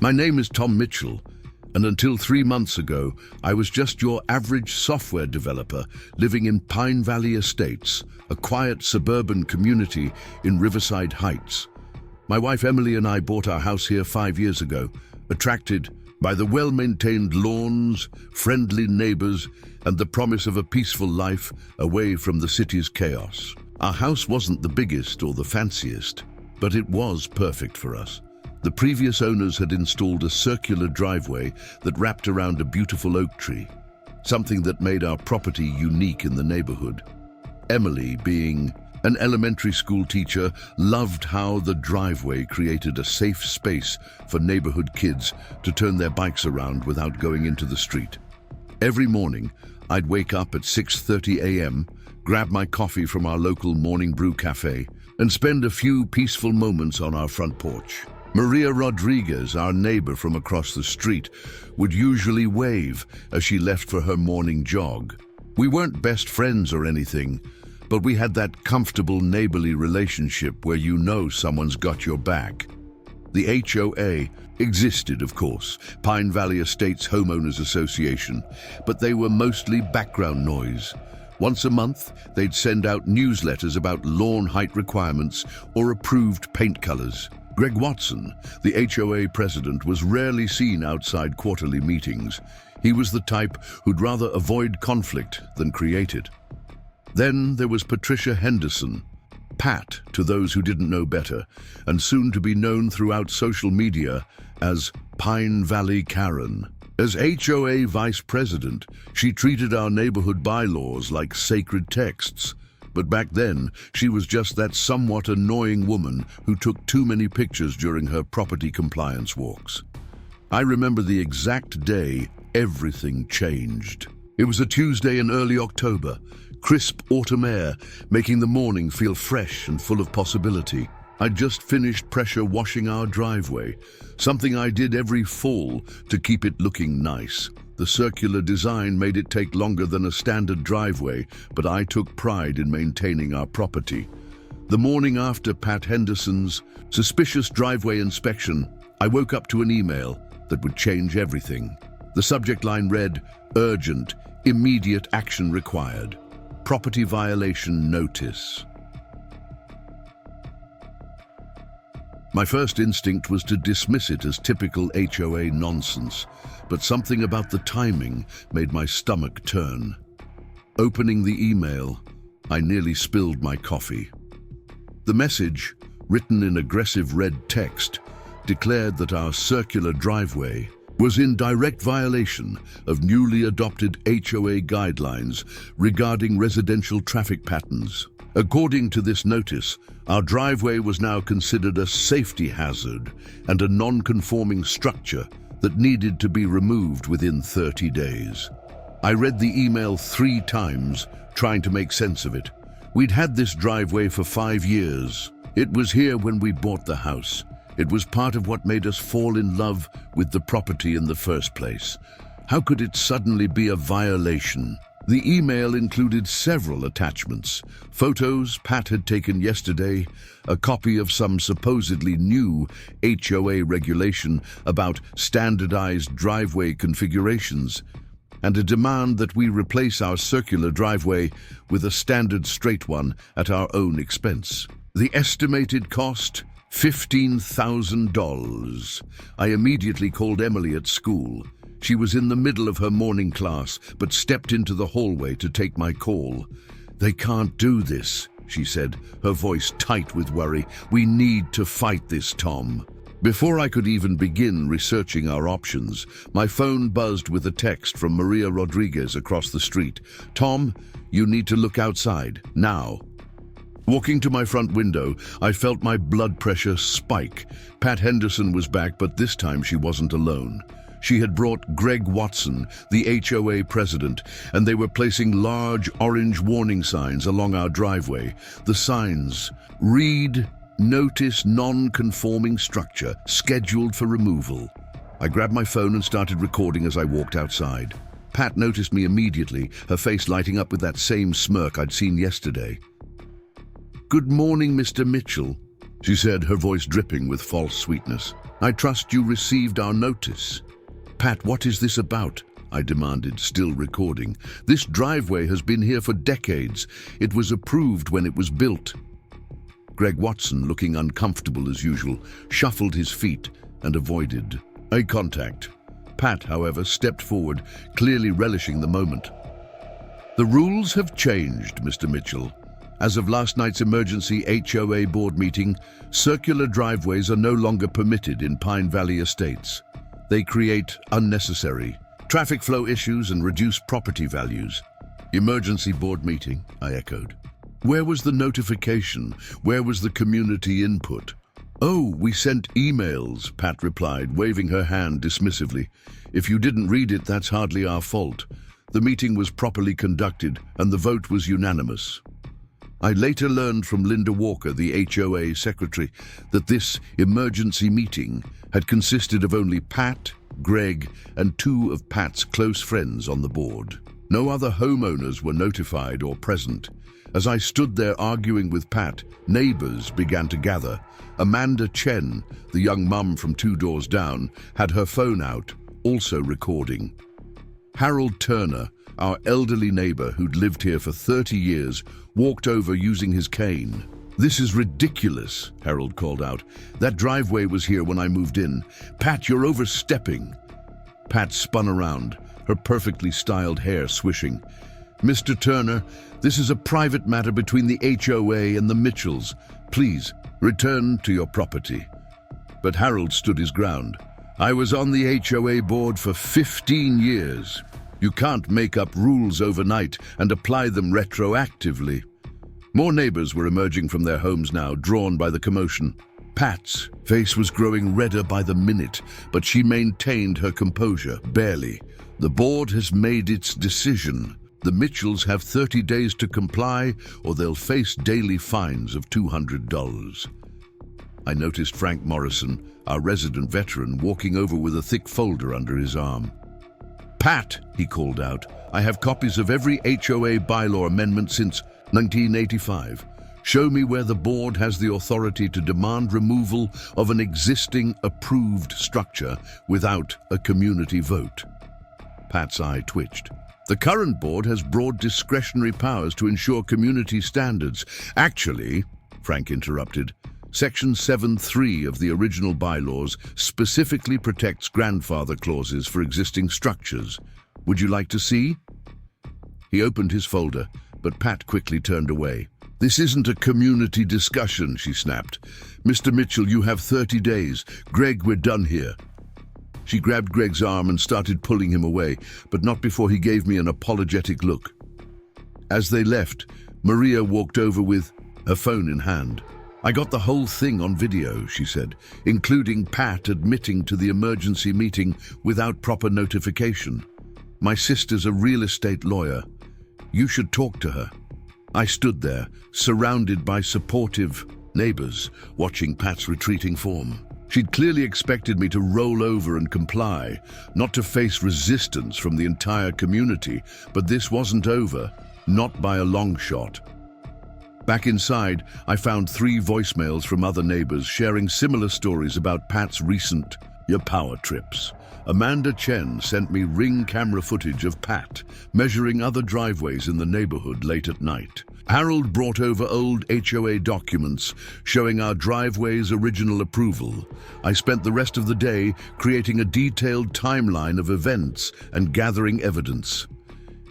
My name is Tom Mitchell, and until 3 months ago, I was just your average software developer living in Pine Valley Estates, a quiet suburban community in Riverside Heights. My wife Emily and I bought our house here 5 years ago, attracted by the well-maintained lawns, friendly neighbors, and the promise of a peaceful life away from the city's chaos. Our house wasn't the biggest or the fanciest, but it was perfect for us. The previous owners had installed a circular driveway that wrapped around a beautiful oak tree, something that made our property unique in the neighborhood. Emily, being an elementary school teacher, loved how the driveway created a safe space for neighborhood kids to turn their bikes around without going into the street. Every morning, I'd wake up at 6:30 a.m., grab my coffee from our local Morning Brew café, and spend a few peaceful moments on our front porch. Maria Rodriguez, our neighbor from across the street, would usually wave as she left for her morning jog. We weren't best friends or anything, but we had that comfortable neighborly relationship where you know someone's got your back. The HOA existed, of course, Pine Valley Estates Homeowners Association, but they were mostly background noise. Once a month, they'd send out newsletters about lawn height requirements or approved paint colors. Greg Watson, the HOA president, was rarely seen outside quarterly meetings. He was the type who'd rather avoid conflict than create it. Then there was Patricia Henderson, Pat to those who didn't know better, and soon to be known throughout social media as Pine Valley Karen. As HOA vice president, she treated our neighborhood bylaws like sacred texts. But back then, she was just that somewhat annoying woman who took too many pictures during her property compliance walks. I remember the exact day everything changed. It was a Tuesday in early October, crisp autumn air, making the morning feel fresh and full of possibility. I'd just finished pressure washing our driveway, something I did every fall to keep it looking nice. The circular design made it take longer than a standard driveway, but I took pride in maintaining our property. The morning after Pat Henderson's suspicious driveway inspection, I woke up to an email that would change everything. The subject line read, "Urgent, immediate action required. Property violation notice." My first instinct was to dismiss it as typical HOA nonsense, but something about the timing made my stomach turn. Opening the email, I nearly spilled my coffee. The message, written in aggressive red text, declared that our circular driveway was in direct violation of newly adopted HOA guidelines regarding residential traffic patterns. According to this notice, our driveway was now considered a safety hazard and a non-conforming structure that needed to be removed within 30 days. I read the email 3 times, trying to make sense of it. We'd had this driveway for 5 years. It was here when we bought the house. It was part of what made us fall in love with the property in the first place. How could it suddenly be a violation? The email included several attachments: photos Pat had taken yesterday, a copy of some supposedly new HOA regulation about standardized driveway configurations, and a demand that we replace our circular driveway with a standard straight one at our own expense. The estimated cost, $15,000. I immediately called Emily at school. She was in the middle of her morning class, but stepped into the hallway to take my call. "They can't do this," she said, her voice tight with worry. "We need to fight this, Tom." Before I could even begin researching our options, my phone buzzed with a text from Maria Rodriguez across the street. "Tom, you need to look outside, now." Walking to my front window, I felt my blood pressure spike. Pat Henderson was back, but this time she wasn't alone. She had brought Greg Watson, the HOA president, and they were placing large orange warning signs along our driveway. The signs read, "Notice non-conforming structure, scheduled for removal." I grabbed my phone and started recording as I walked outside. Pat noticed me immediately, her face lighting up with that same smirk I'd seen yesterday. "Good morning, Mr. Mitchell. she said, her voice dripping with false sweetness. "I trust you received our notice." "Pat, what is this about?" I demanded, still recording. "This driveway has been here for decades. It was approved when it was built." Greg Watson, looking uncomfortable as usual, shuffled his feet and avoided eye contact. Pat, however, stepped forward, clearly relishing the moment. "The rules have changed, Mr. Mitchell. As of last night's emergency HOA board meeting, circular driveways are no longer permitted in Pine Valley Estates. They create unnecessary traffic flow issues and reduce property values." "Emergency board meeting," I echoed. "Where was the notification? Where was the community input?" "Oh, we sent emails," Pat replied, waving her hand dismissively. "If you didn't read it, that's hardly our fault. The meeting was properly conducted and the vote was unanimous." I later learned from Linda Walker, the HOA secretary, that this emergency meeting had consisted of only Pat, Greg, and two of Pat's close friends on the board. No other homeowners were notified or present. As I stood there arguing with Pat, neighbors began to gather. Amanda Chen, the young mum from 2 doors down, had her phone out, also recording. Harold Turner, our elderly neighbor who'd lived here for 30 years, walked over using his cane. "This is ridiculous," Harold called out. "That driveway was here when I moved in. Pat, you're overstepping." Pat spun around, her perfectly styled hair swishing. "Mr. Turner, this is a private matter between the HOA and the Mitchells. Please, return to your property." But Harold stood his ground. "I was on the HOA board for 15 years. You can't make up rules overnight and apply them retroactively." More neighbors were emerging from their homes now, drawn by the commotion. Pat's face was growing redder by the minute, but she maintained her composure, barely. "The board has made its decision. The Mitchells have 30 days to comply, or they'll face daily fines of $200. I noticed Frank Morrison, our resident veteran, walking over with a thick folder under his arm. "Pat," he called out, "I have copies of every HOA bylaw amendment since 1985. Show me where the board has the authority to demand removal of an existing approved structure without a community vote." Pat's eye twitched. "The current board has broad discretionary powers to ensure community standards." "Actually," Frank interrupted, "Section 7.3 of the original bylaws specifically protects grandfather clauses for existing structures. Would you like to see?" He opened his folder, but Pat quickly turned away. "This isn't a community discussion," she snapped. "Mr. Mitchell, you have 30 days. Greg, we're done here." She grabbed Greg's arm and started pulling him away, but not before he gave me an apologetic look. As they left, Maria walked over with her phone in hand. "I got the whole thing on video," she said, "including Pat admitting to the emergency meeting without proper notification. My sister's a real estate lawyer. You should talk to her." I stood there, surrounded by supportive neighbors, watching Pat's retreating form. She'd clearly expected me to roll over and comply, not to face resistance from the entire community, but this wasn't over, not by a long shot. Back inside, I found 3 voicemails from other neighbors sharing similar stories about Pat's recent power trips. Amanda Chen sent me ring camera footage of Pat measuring other driveways in the neighborhood late at night. Harold brought over old HOA documents showing our driveway's original approval. I spent the rest of the day creating a detailed timeline of events and gathering evidence.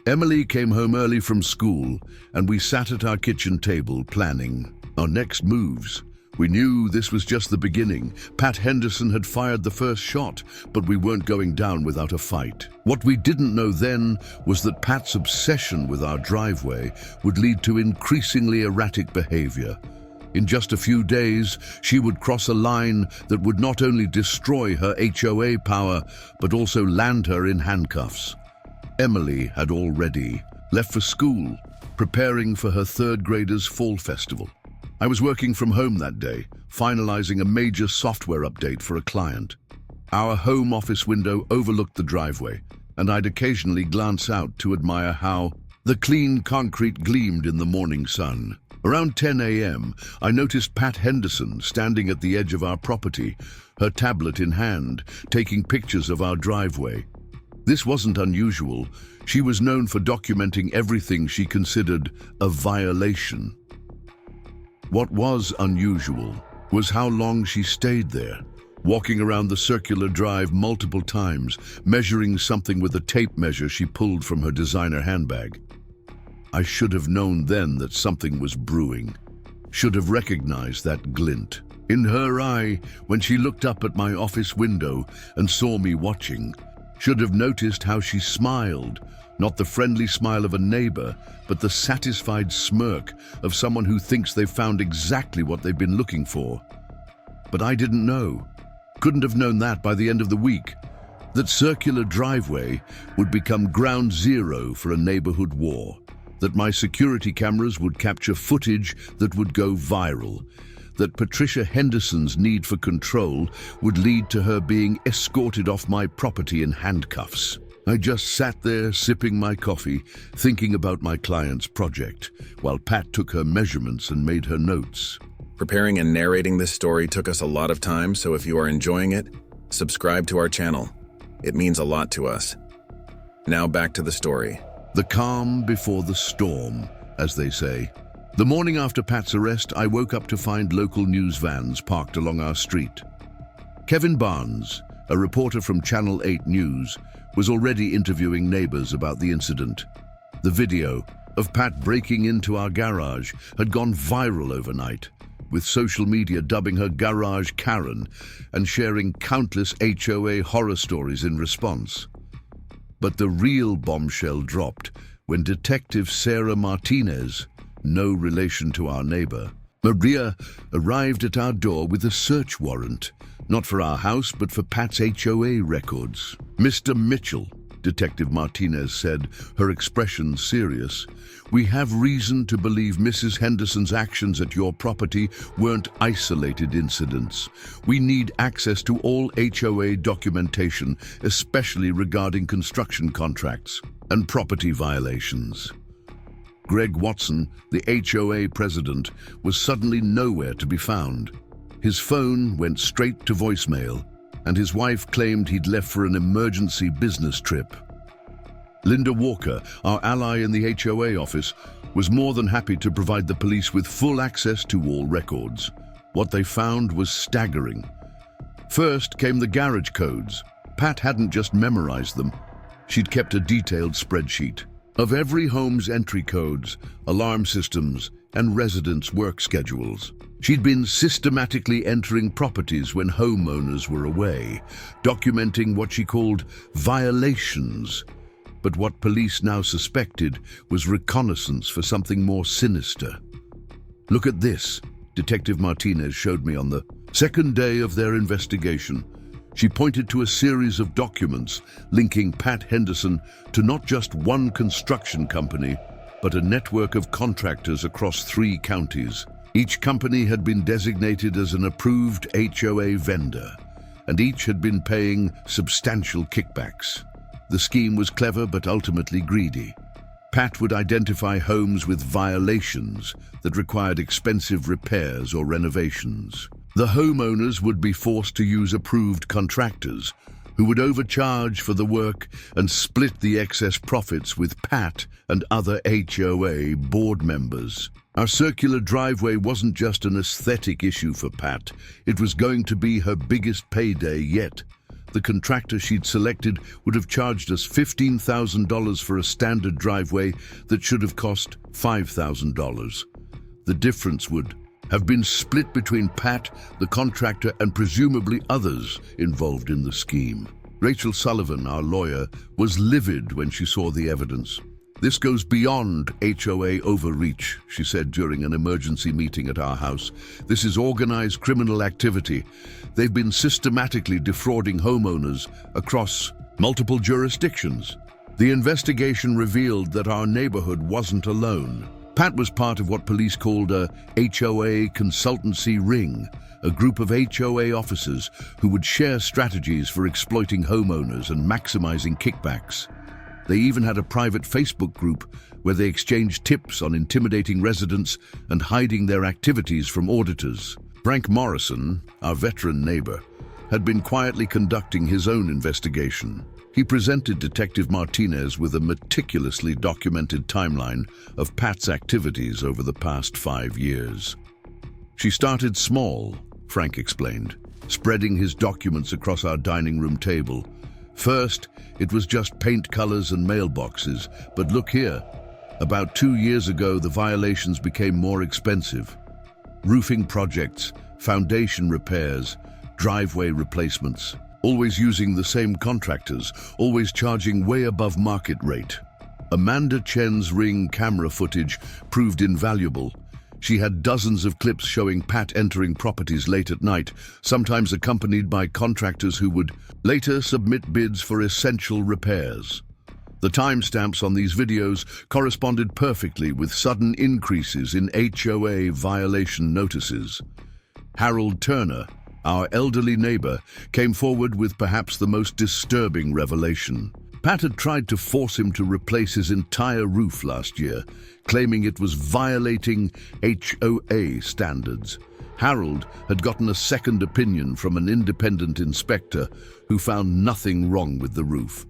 Emily came home early from school, and we sat at our kitchen table planning our next moves. We knew this was just the beginning. Pat Henderson had fired the first shot, but we weren't going down without a fight. What we didn't know then was that Pat's obsession with our driveway would lead to increasingly erratic behavior. In just a few days, she would cross a line that would not only destroy her HOA power, but also land her in handcuffs. Emily had already left for school, preparing for her 3rd grader's fall festival. I was working from home that day, finalizing a major software update for a client. Our home office window overlooked the driveway, and I'd occasionally glance out to admire how the clean concrete gleamed in the morning sun. Around 10 a.m., I noticed Pat Henderson standing at the edge of our property, her tablet in hand, taking pictures of our driveway. This wasn't unusual. She was known for documenting everything she considered a violation. What was unusual was how long she stayed there, walking around the circular drive multiple times, measuring something with a tape measure she pulled from her designer handbag. I should have known then that something was brewing, should have recognized that glint in her eye when she looked up at my office window and saw me watching, should have noticed how she smiled, not the friendly smile of a neighbor, but the satisfied smirk of someone who thinks they've found exactly what they've been looking for. But I didn't know, couldn't have known that by the end of the week, that circular driveway would become ground zero for a neighborhood war, that my security cameras would capture footage that would go viral, that Patricia Henderson's need for control would lead to her being escorted off my property in handcuffs. I just sat there sipping my coffee, thinking about my client's project, while Pat took her measurements and made her notes. Preparing and narrating this story took us a lot of time, so if you are enjoying it, subscribe to our channel. It means a lot to us. Now back to the story. The calm before the storm, as they say. The morning after Pat's arrest, I woke up to find local news vans parked along our street. Kevin Barnes, a reporter from Channel 8 News, was already interviewing neighbors about the incident. The video of Pat breaking into our garage had gone viral overnight, with social media dubbing her Garage Karen and sharing countless HOA horror stories in response. But the real bombshell dropped when Detective Sarah Martinez, no relation to our neighbor, Maria, arrived at our door with a search warrant, not for our house but for Pat's HOA records. "Mr. Mitchell," Detective Martinez said, her expression serious, "we have reason to believe Mrs. Henderson's actions at your property weren't isolated incidents. We need access to all HOA documentation, especially regarding construction contracts and property violations." Greg Watson, the HOA president, was suddenly nowhere to be found. His phone went straight to voicemail, and his wife claimed he'd left for an emergency business trip. Linda Walker, our ally in the HOA office, was more than happy to provide the police with full access to all records. What they found was staggering. First came the garage codes. Pat hadn't just memorized them. She'd kept a detailed spreadsheet of every home's entry codes, alarm systems, and residents' work schedules. She'd been systematically entering properties when homeowners were away, documenting what she called violations. But what police now suspected was reconnaissance for something more sinister. "Look at this," Detective Martinez showed me on the second day of their investigation. She pointed to a series of documents linking Pat Henderson to not just one construction company, but a network of contractors across 3 counties. Each company had been designated as an approved HOA vendor, and each had been paying substantial kickbacks. The scheme was clever but ultimately greedy. Pat would identify homes with violations that required expensive repairs or renovations. The homeowners would be forced to use approved contractors, who would overcharge for the work and split the excess profits with Pat and other HOA board members. Our circular driveway wasn't just an aesthetic issue for Pat, it was going to be her biggest payday yet. The contractor she'd selected would have charged us $15,000 for a standard driveway that should have cost $5,000. The difference would have been split between Pat, the contractor, and presumably others involved in the scheme. Rachel Sullivan, our lawyer, was livid when she saw the evidence. "This goes beyond HOA overreach," she said during an emergency meeting at our house. "This is organized criminal activity. They've been systematically defrauding homeowners across multiple jurisdictions." The investigation revealed that our neighborhood wasn't alone. Pat was part of what police called a HOA consultancy ring, a group of HOA officers who would share strategies for exploiting homeowners and maximizing kickbacks. They even had a private Facebook group where they exchanged tips on intimidating residents and hiding their activities from auditors. Frank Morrison, our veteran neighbor, had been quietly conducting his own investigation. He presented Detective Martinez with a meticulously documented timeline of Pat's activities over the past 5 years. She started small, Frank explained, spreading his documents across our dining room table. First, it was just paint colors and mailboxes, but look here. About 2 years ago, the violations became more expensive. Roofing projects, foundation repairs, driveway replacements, always using the same contractors, always charging way above market rate. Amanda Chen's Ring camera footage proved invaluable. She had dozens of clips showing Pat entering properties late at night, sometimes accompanied by contractors who would later submit bids for essential repairs. The timestamps on these videos corresponded perfectly with sudden increases in HOA violation notices. Harold Turner, our elderly neighbor, came forward with perhaps the most disturbing revelation. Pat had tried to force him to replace his entire roof last year, claiming it was violating HOA standards. Harold had gotten a second opinion from an independent inspector who found nothing wrong with the roof.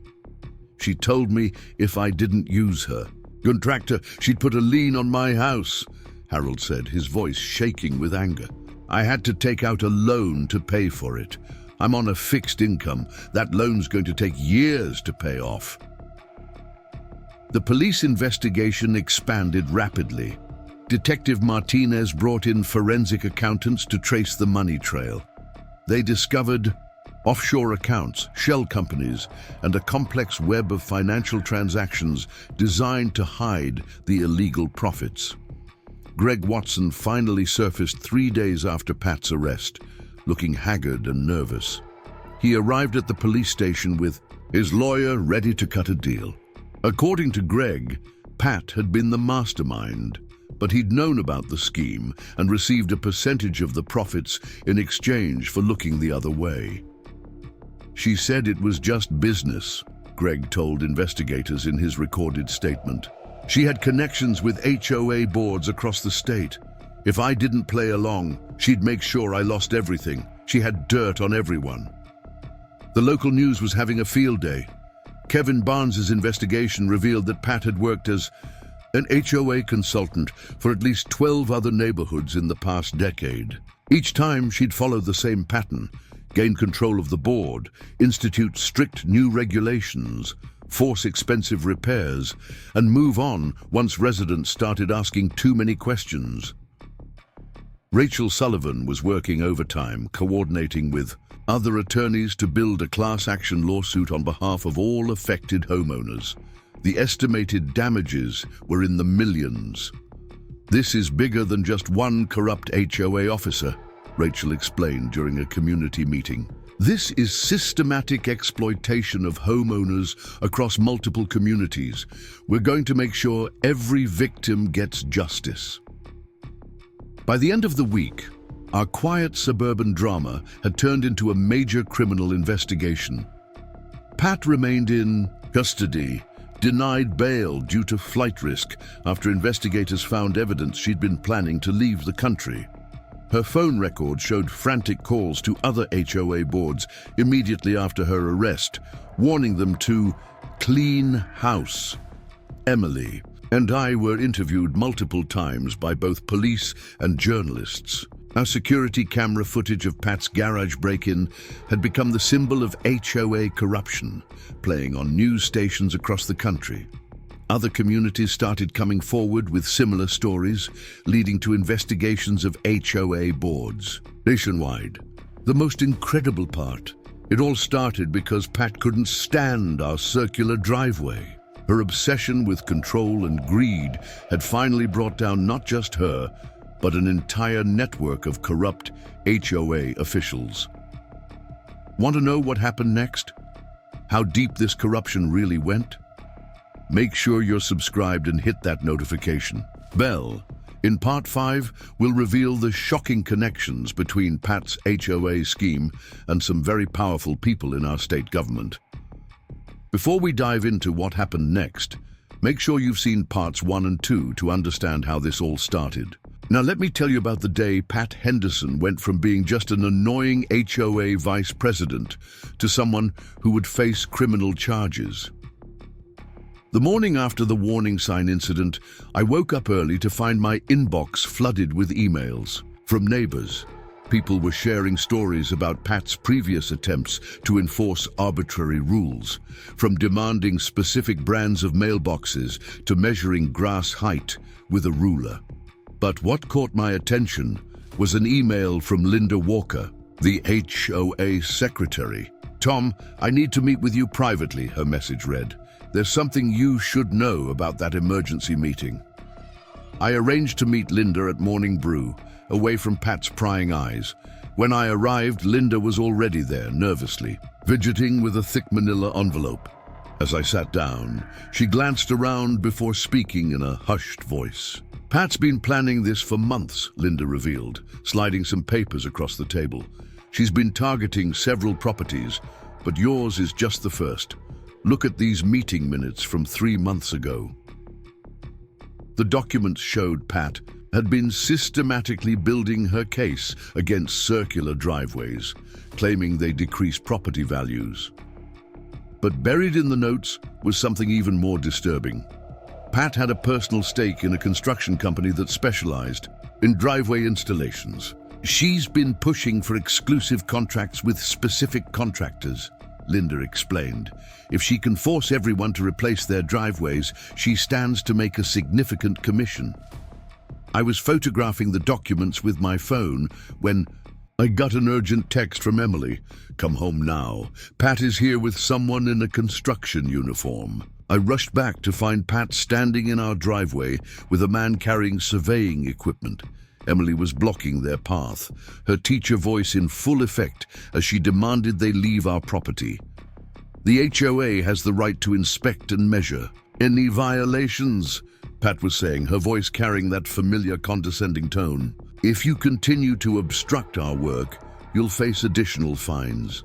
She told me if I didn't use her contractor, she'd put a lien on my house, Harold said, his voice shaking with anger. I had to take out a loan to pay for it. I'm on a fixed income. That loan's going to take years to pay off. The police investigation expanded rapidly. Detective Martinez brought in forensic accountants to trace the money trail. They discovered offshore accounts, shell companies, and a complex web of financial transactions designed to hide the illegal profits. Greg Watson finally surfaced 3 days after Pat's arrest, looking haggard and nervous. He arrived at the police station with his lawyer ready to cut a deal. According to Greg, Pat had been the mastermind, but he'd known about the scheme and received a percentage of the profits in exchange for looking the other way. She said it was just business, Greg told investigators in his recorded statement. She had connections with HOA boards across the state. If I didn't play along, she'd make sure I lost everything. She had dirt on everyone. The local news was having a field day. Kevin Barnes's investigation revealed that Pat had worked as an HOA consultant for at least 12 other neighborhoods in the past decade. Each time she'd follow the same pattern: gain control of the board, institute strict new regulations, force expensive repairs, and move on once residents started asking too many questions. Rachel Sullivan was working overtime, coordinating with other attorneys to build a class action lawsuit on behalf of all affected homeowners. The estimated damages were in the millions. This is bigger than just one corrupt HOA officer, Rachel explained during a community meeting. This is systematic exploitation of homeowners across multiple communities. We're going to make sure every victim gets justice. By the end of the week, our quiet suburban drama had turned into a major criminal investigation. Pat remained in custody, denied bail due to flight risk after investigators found evidence she'd been planning to leave the country. Her phone record showed frantic calls to other HOA boards immediately after her arrest, warning them to clean house. Emily and I were interviewed multiple times by both police and journalists. Our security camera footage of Pat's garage break-in had become the symbol of HOA corruption, playing on news stations across the country. Other communities started coming forward with similar stories, leading to investigations of HOA boards nationwide. The most incredible part, it all started because Pat couldn't stand our circular driveway. Her obsession with control and greed had finally brought down not just her, but an entire network of corrupt HOA officials. Want to know what happened next? How deep this corruption really went? Make sure you're subscribed and hit that notification bell. In Part 5, we'll reveal the shocking connections between Pat's HOA scheme and some very powerful people in our state government. Before we dive into what happened next, make sure you've seen parts 1 and 2 to understand how this all started. Now let me tell you about the day Pat Henderson went from being just an annoying HOA vice president to someone who would face criminal charges. The morning after the warning sign incident, I woke up early to find my inbox flooded with emails from neighbors. People were sharing stories about Pat's previous attempts to enforce arbitrary rules, from demanding specific brands of mailboxes to measuring grass height with a ruler. But what caught my attention was an email from Linda Walker, the HOA secretary. "Tom, I need to meet with you privately," her message read. "There's something you should know about that emergency meeting." I arranged to meet Linda at Morning Brew, away from Pat's prying eyes. When I arrived, Linda was already there, nervously, fidgeting with a thick manila envelope. As I sat down, she glanced around before speaking in a hushed voice. "Pat's been planning this for months," Linda revealed, sliding some papers across the table. "She's been targeting several properties, but yours is just the first. Look at these meeting minutes from 3 months ago." The documents showed Pat had been systematically building her case against circular driveways, claiming they decrease property values. But buried in the notes was something even more disturbing. Pat had a personal stake in a construction company that specialized in driveway installations. "She's been pushing for exclusive contracts with specific contractors," Linda explained. "If she can force everyone to replace their driveways, she stands to make a significant commission." I was photographing the documents with my phone when I got an urgent text from Emily. "Come home now. Pat is here with someone in a construction uniform." I rushed back to find Pat standing in our driveway with a man carrying surveying equipment. Emily was blocking their path, her teacher voice in full effect as she demanded they leave our property. "The HOA has the right to inspect and measure. Any violations," Pat was saying, her voice carrying that familiar condescending tone. "If you continue to obstruct our work, you'll face additional fines."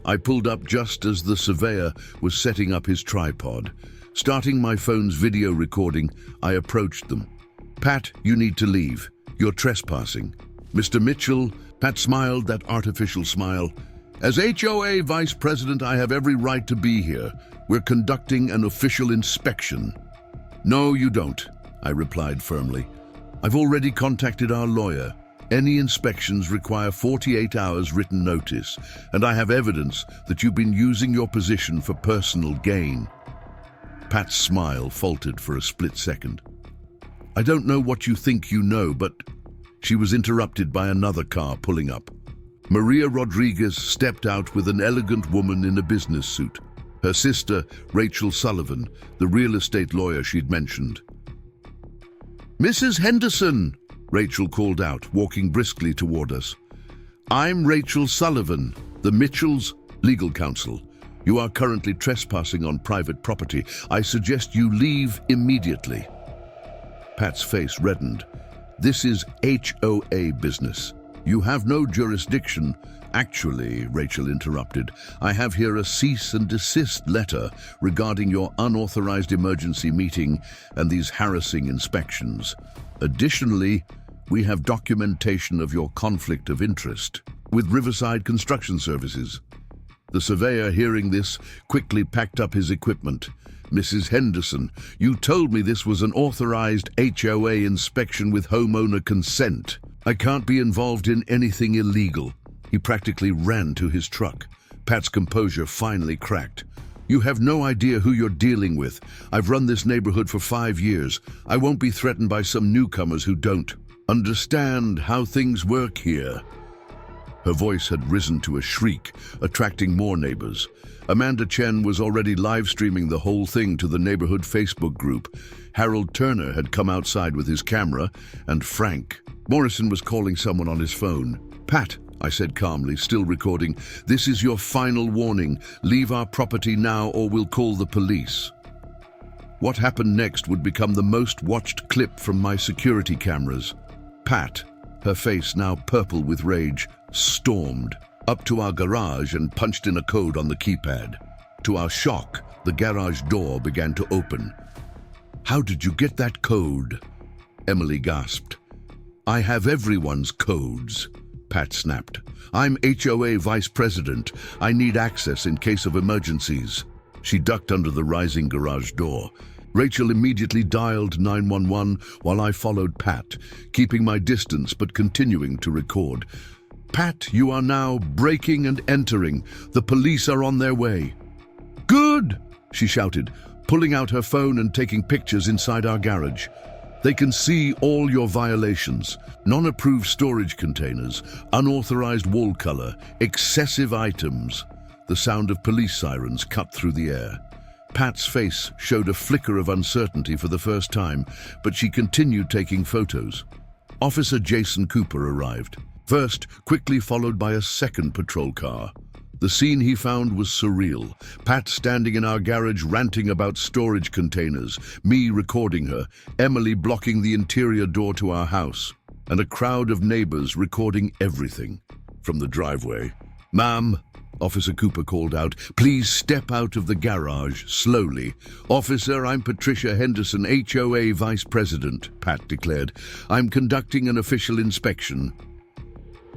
I pulled up just as the surveyor was setting up his tripod. Starting my phone's video recording, I approached them. "Pat, you need to leave. You're trespassing." "Mr. Mitchell," Pat smiled that artificial smile. "As HOA vice president, I have every right to be here. We're conducting an official inspection." "No, you don't," I replied firmly. "I've already contacted our lawyer. Any inspections require 48 hours written notice, and I have evidence that you've been using your position for personal gain." Pat's smile faltered for a split second. "I don't know what you think you know, but..." She was interrupted by another car pulling up. Maria Rodriguez stepped out with an elegant woman in a business suit. Her sister, Rachel Sullivan, the real estate lawyer she'd mentioned. "Mrs. Henderson," Rachel called out, walking briskly toward us. "I'm Rachel Sullivan, the Mitchells' legal counsel. You are currently trespassing on private property. I suggest you leave immediately." Pat's face reddened. "This is HOA business. You have no jurisdiction." "Actually," Rachel interrupted, "I have here a cease and desist letter regarding your unauthorized emergency meeting and these harassing inspections. Additionally, we have documentation of your conflict of interest with Riverside Construction Services." The surveyor, hearing this, quickly packed up his equipment. "Mrs. Henderson, you told me this was an authorized HOA inspection with homeowner consent. I can't be involved in anything illegal." He practically ran to his truck. Pat's composure finally cracked. "You have no idea who you're dealing with. I've run this neighborhood for 5 years. I won't be threatened by some newcomers who don't understand how things work here." Her voice had risen to a shriek, attracting more neighbors. Amanda Chen was already live streaming the whole thing to the neighborhood Facebook group. Harold Turner had come outside with his camera, and Frank Morrison was calling someone on his phone. "Pat," I said calmly, still recording, "this is your final warning. Leave our property now or we'll call the police." What happened next would become the most watched clip from my security cameras. Pat, her face now purple with rage, stormed up to our garage and punched in a code on the keypad. To our shock, The garage door began to open. "How did you get that code?" Emily gasped. "I have everyone's codes," Pat snapped. "I'm HOA vice president. I need access in case of emergencies." She ducked under the rising garage door. Rachel immediately dialed 911 while I followed Pat, keeping my distance but continuing to record. "Pat, you are now breaking and entering. The police are on their way." "Good!" she shouted, pulling out her phone and taking pictures inside our garage. "They can see all your violations. Non-approved storage containers, unauthorized wall color, excessive items." The sound of police sirens cut through the air. Pat's face showed a flicker of uncertainty for the first time, but she continued taking photos. Officer Jason Cooper arrived, first quickly followed by a second patrol car. The scene he found was surreal. Pat standing in our garage ranting about storage containers, me recording her, Emily blocking the interior door to our house, and a crowd of neighbors recording everything. From the driveway, "Ma'am," Officer Cooper called out, "please step out of the garage, slowly." "Officer, I'm Patricia Henderson, HOA Vice President," Pat declared. "I'm conducting an official inspection."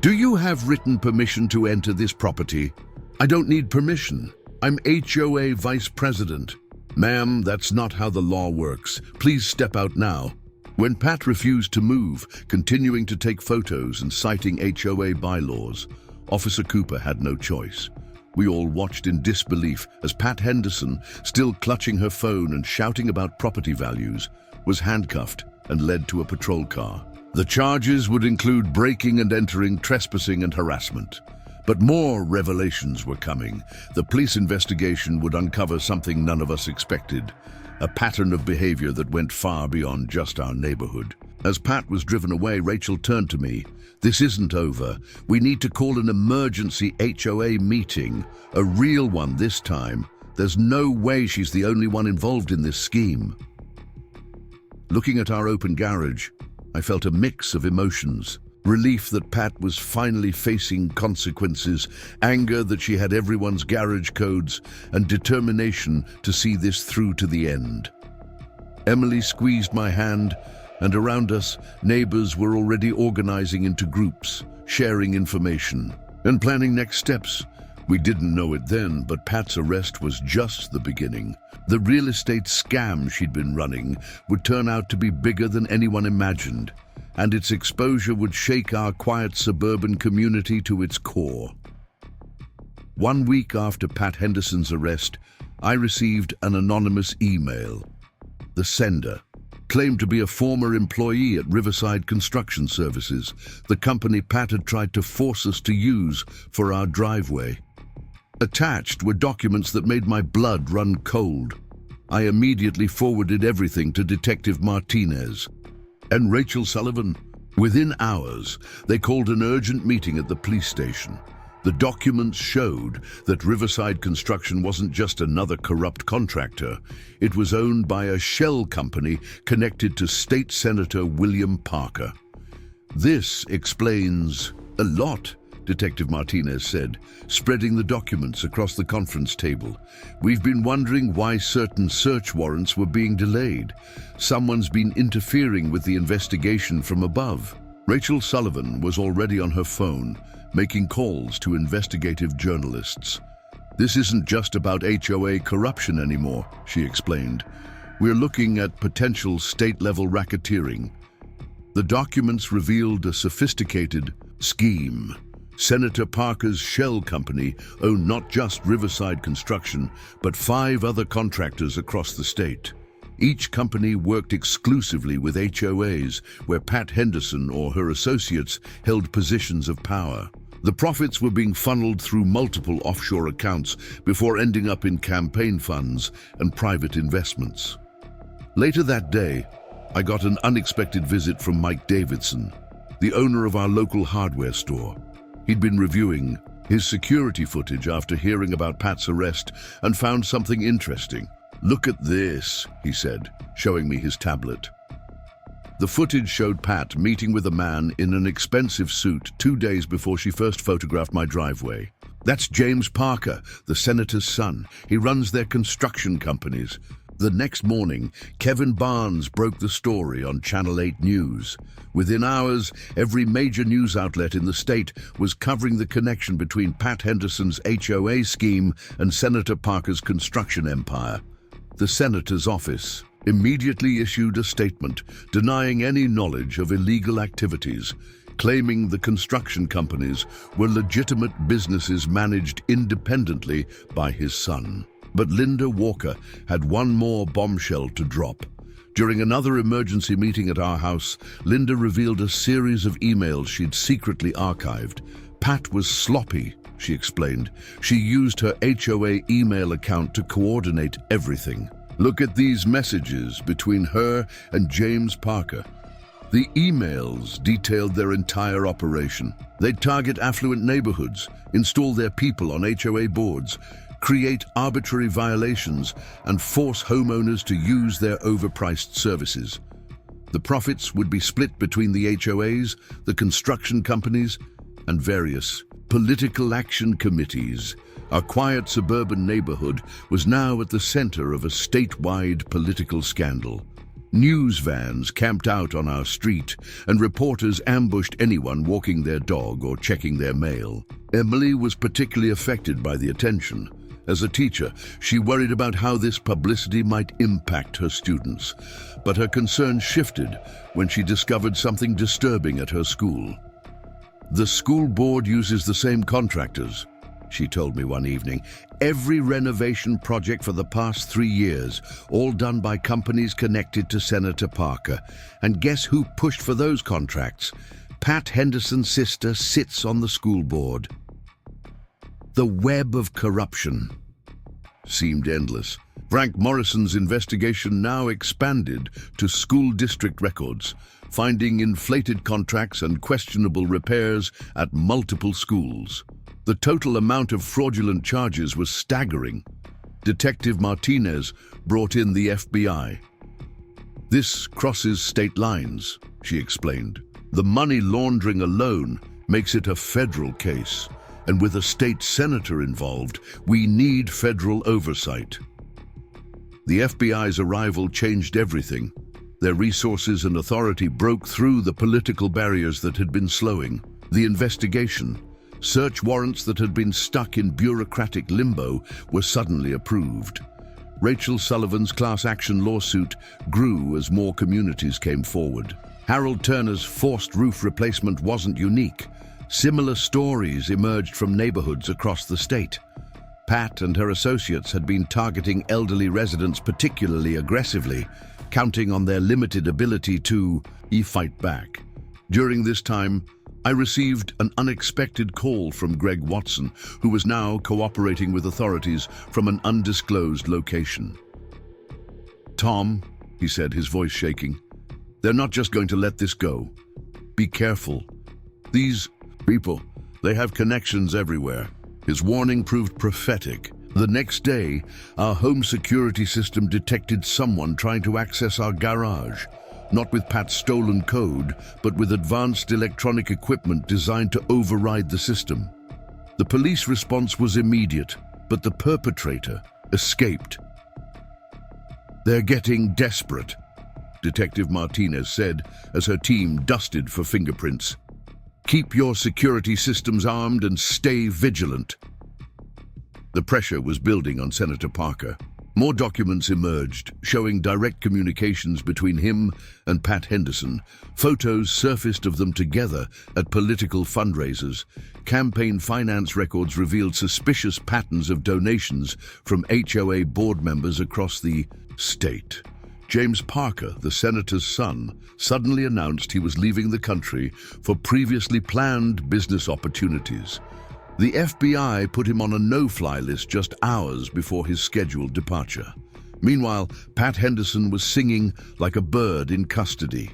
"Do you have written permission to enter this property?" "I don't need permission. I'm HOA Vice President." "Ma'am, that's not how the law works. Please step out now." When Pat refused to move, continuing to take photos and citing HOA bylaws, Officer Cooper had no choice. We all watched in disbelief as Pat Henderson, still clutching her phone and shouting about property values, was handcuffed and led to a patrol car. The charges would include breaking and entering, trespassing and harassment. But more revelations were coming. The police investigation would uncover something none of us expected, a pattern of behavior that went far beyond just our neighborhood. As Pat was driven away, Rachel turned to me. "This isn't over. We need to call an emergency HOA meeting, a real one this time. There's no way she's the only one involved in this scheme." Looking at our open garage, I felt a mix of emotions. Relief that Pat was finally facing consequences, anger that she had everyone's garage codes, and determination to see this through to the end. Emily squeezed my hand, and around us, neighbors were already organizing into groups, sharing information, and planning next steps. We didn't know it then, but Pat's arrest was just the beginning. The real estate scam she'd been running would turn out to be bigger than anyone imagined, and its exposure would shake our quiet suburban community to its core. 1 week after Pat Henderson's arrest, I received an anonymous email. The sender claimed to be a former employee at Riverside Construction Services, the company Pat had tried to force us to use for our driveway. Attached were documents that made my blood run cold. I immediately forwarded everything to Detective Martinez and Rachel Sullivan. Within hours, they called an urgent meeting at the police station. The documents showed that Riverside Construction wasn't just another corrupt contractor. It was owned by a shell company connected to State Senator William Parker. "This explains a lot," Detective Martinez said, spreading the documents across the conference table. "We've been wondering why certain search warrants were being delayed. Someone's been interfering with the investigation from above." Rachel Sullivan was already on her phone, making calls to investigative journalists. "This isn't just about HOA corruption anymore," she explained. "We're looking at potential state-level racketeering." The documents revealed a sophisticated scheme. Senator Parker's shell company owned not just Riverside Construction, but 5 other contractors across the state. Each company worked exclusively with HOAs, where Pat Henderson or her associates held positions of power. The profits were being funneled through multiple offshore accounts before ending up in campaign funds and private investments. Later that day, I got an unexpected visit from Mike Davidson, the owner of our local hardware store. He'd been reviewing his security footage after hearing about Pat's arrest and found something interesting. "Look at this," he said, showing me his tablet. The footage showed Pat meeting with a man in an expensive suit 2 days before she first photographed my driveway. That's James Parker, the senator's son. He runs their construction companies. The next morning, Kevin Barnes broke the story on Channel 8 News. Within hours, every major news outlet in the state was covering the connection between Pat Henderson's HOA scheme and Senator Parker's construction empire. The senator's office immediately issued a statement denying any knowledge of illegal activities, claiming the construction companies were legitimate businesses managed independently by his son. But Linda Walker had one more bombshell to drop. During another emergency meeting at our house, Linda revealed a series of emails she'd secretly archived. Pat was sloppy, she explained. She used her HOA email account to coordinate everything. Look at these messages between her and James Parker. The emails detailed their entire operation. They'd target affluent neighborhoods, install their people on HOA boards, create arbitrary violations, and force homeowners to use their overpriced services. The profits would be split between the HOAs, the construction companies, and various political action committees. Our quiet suburban neighborhood was now at the center of a statewide political scandal. News vans camped out on our street, and reporters ambushed anyone walking their dog or checking their mail. Emily was particularly affected by the attention. As a teacher, she worried about how this publicity might impact her students, but her concern shifted when she discovered something disturbing at her school. The school board uses the same contractors, she told me one evening. Every renovation project for the past 3 years, all done by companies connected to Senator Parker. And guess who pushed for those contracts? Pat Henderson's sister sits on the school board. The web of corruption seemed endless. Frank Morrison's investigation now expanded to school district records, finding inflated contracts and questionable repairs at multiple schools. The total amount of fraudulent charges was staggering. Detective Martinez brought in the FBI. This crosses state lines, she explained. The money laundering alone makes it a federal case. And with a state senator involved, we need federal oversight. The FBI's arrival changed everything. Their resources and authority broke through the political barriers that had been slowing the investigation. Search warrants that had been stuck in bureaucratic limbo were suddenly approved. Rachel Sullivan's class action lawsuit grew as more communities came forward. Harold Turner's forced roof replacement wasn't unique. Similar stories emerged from neighborhoods across the state. Pat and her associates had been targeting elderly residents particularly aggressively, counting on their limited ability to fight back. During this time, I received an unexpected call from Greg Watson, who was now cooperating with authorities from an undisclosed location. "Tom," he said, his voice shaking, "they're not just going to let this go. Be careful. These people, they have connections everywhere." His warning proved prophetic. The next day, our home security system detected someone trying to access our garage, not with Pat's stolen code, but with advanced electronic equipment designed to override the system. The police response was immediate, but the perpetrator escaped. "They're getting desperate," Detective Martinez said as her team dusted for fingerprints. "Keep your security systems armed and stay vigilant." The pressure was building on Senator Parker. More documents emerged, showing direct communications between him and Pat Henderson. Photos surfaced of them together at political fundraisers. Campaign finance records revealed suspicious patterns of donations from HOA board members across the state. James Parker, the senator's son, suddenly announced he was leaving the country for previously planned business opportunities. The FBI put him on a no-fly list just hours before his scheduled departure. Meanwhile, Pat Henderson was singing like a bird in custody.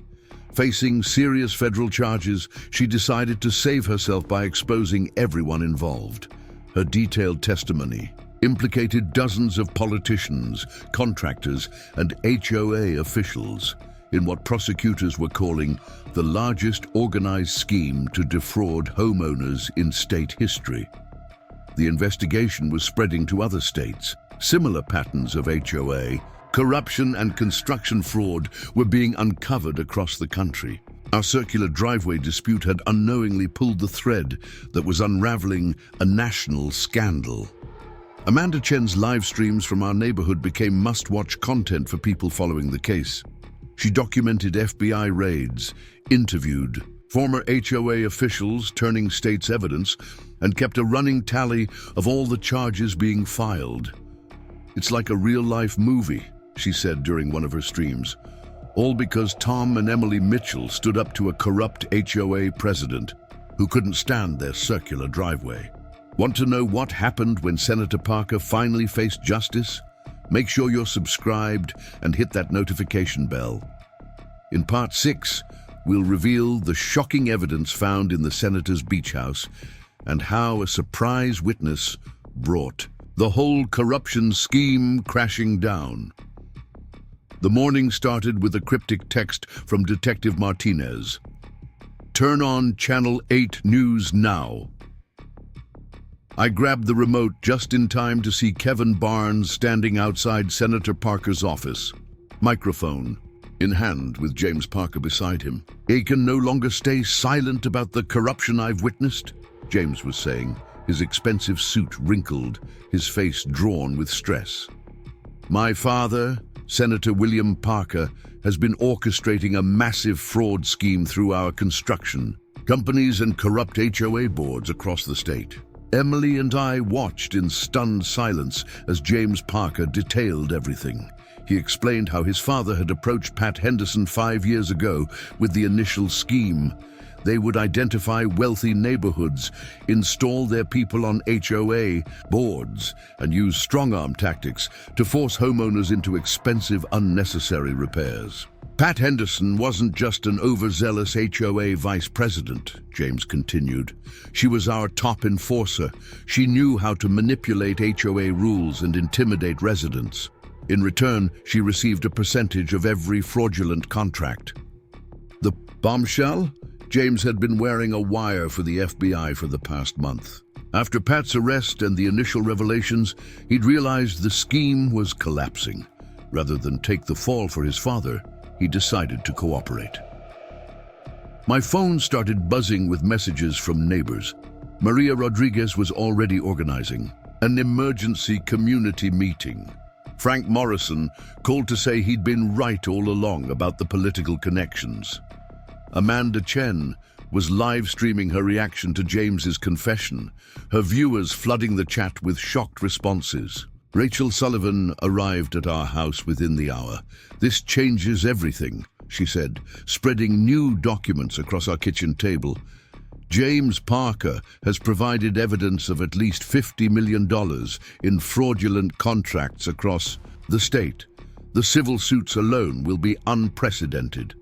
Facing serious federal charges, she decided to save herself by exposing everyone involved. Her detailed testimony implicated dozens of politicians, contractors, and HOA officials in what prosecutors were calling the largest organized scheme to defraud homeowners in state history. The investigation was spreading to other states. Similar patterns of HOA, corruption and construction fraud were being uncovered across the country. Our circular driveway dispute had unknowingly pulled the thread that was unraveling a national scandal. Amanda Chen's live streams from our neighborhood became must-watch content for people following the case. She documented FBI raids, interviewed former HOA officials turning state's evidence, and kept a running tally of all the charges being filed. "It's like a real-life movie," she said during one of her streams. All because Tom and Emily Mitchell stood up to a corrupt HOA president who couldn't stand their circular driveway. Want to know what happened when Senator Parker finally faced justice? Make sure you're subscribed and hit that notification bell. In Part 6, we'll reveal the shocking evidence found in the senator's beach house and how a surprise witness brought the whole corruption scheme crashing down. The morning started with a cryptic text from Detective Martinez. "Turn on Channel 8 News now." I grabbed the remote just in time to see Kevin Barnes standing outside Senator Parker's office, microphone in hand with James Parker beside him. "I can no longer stay silent about the corruption I've witnessed," James was saying, his expensive suit wrinkled, his face drawn with stress. "My father, Senator William Parker, has been orchestrating a massive fraud scheme through our construction companies and corrupt HOA boards across the state." Emily and I watched in stunned silence as James Parker detailed everything. He explained how his father had approached Pat Henderson 5 years ago with the initial scheme. They would identify wealthy neighborhoods, install their people on HOA boards, and use strong-arm tactics to force homeowners into expensive, unnecessary repairs. "Pat Henderson wasn't just an overzealous HOA vice president," James continued. "She was our top enforcer. She knew how to manipulate HOA rules and intimidate residents. In return, she received a percentage of every fraudulent contract." The bombshell? James had been wearing a wire for the FBI for the past month. After Pat's arrest and the initial revelations, he'd realized the scheme was collapsing. Rather than take the fall for his father, he decided to cooperate. My phone started buzzing with messages from neighbors. Maria Rodriguez was already organizing an emergency community meeting. Frank Morrison called to say he'd been right all along about the political connections. Amanda Chen was live streaming her reaction to James's confession, her viewers flooding the chat with shocked responses. Rachel Sullivan arrived at our house within the hour. "This changes everything," she said, spreading new documents across our kitchen table. "James Parker has provided evidence of at least $50 million in fraudulent contracts across the state. The civil suits alone will be unprecedented."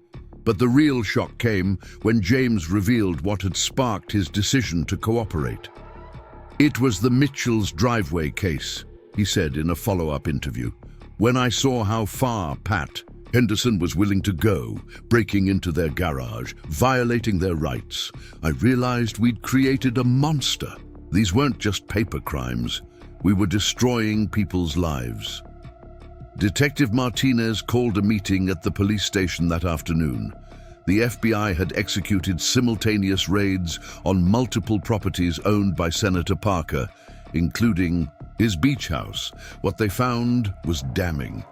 But the real shock came when James revealed what had sparked his decision to cooperate. "It was the Mitchell's driveway case," he said in a follow-up interview. "When I saw how far Pat Henderson was willing to go, breaking into their garage, violating their rights, I realized we'd created a monster. These weren't just paper crimes. We were destroying people's lives." Detective Martinez called a meeting at the police station that afternoon. The FBI had executed simultaneous raids on multiple properties owned by Senator Parker, including his beach house. What they found was damning.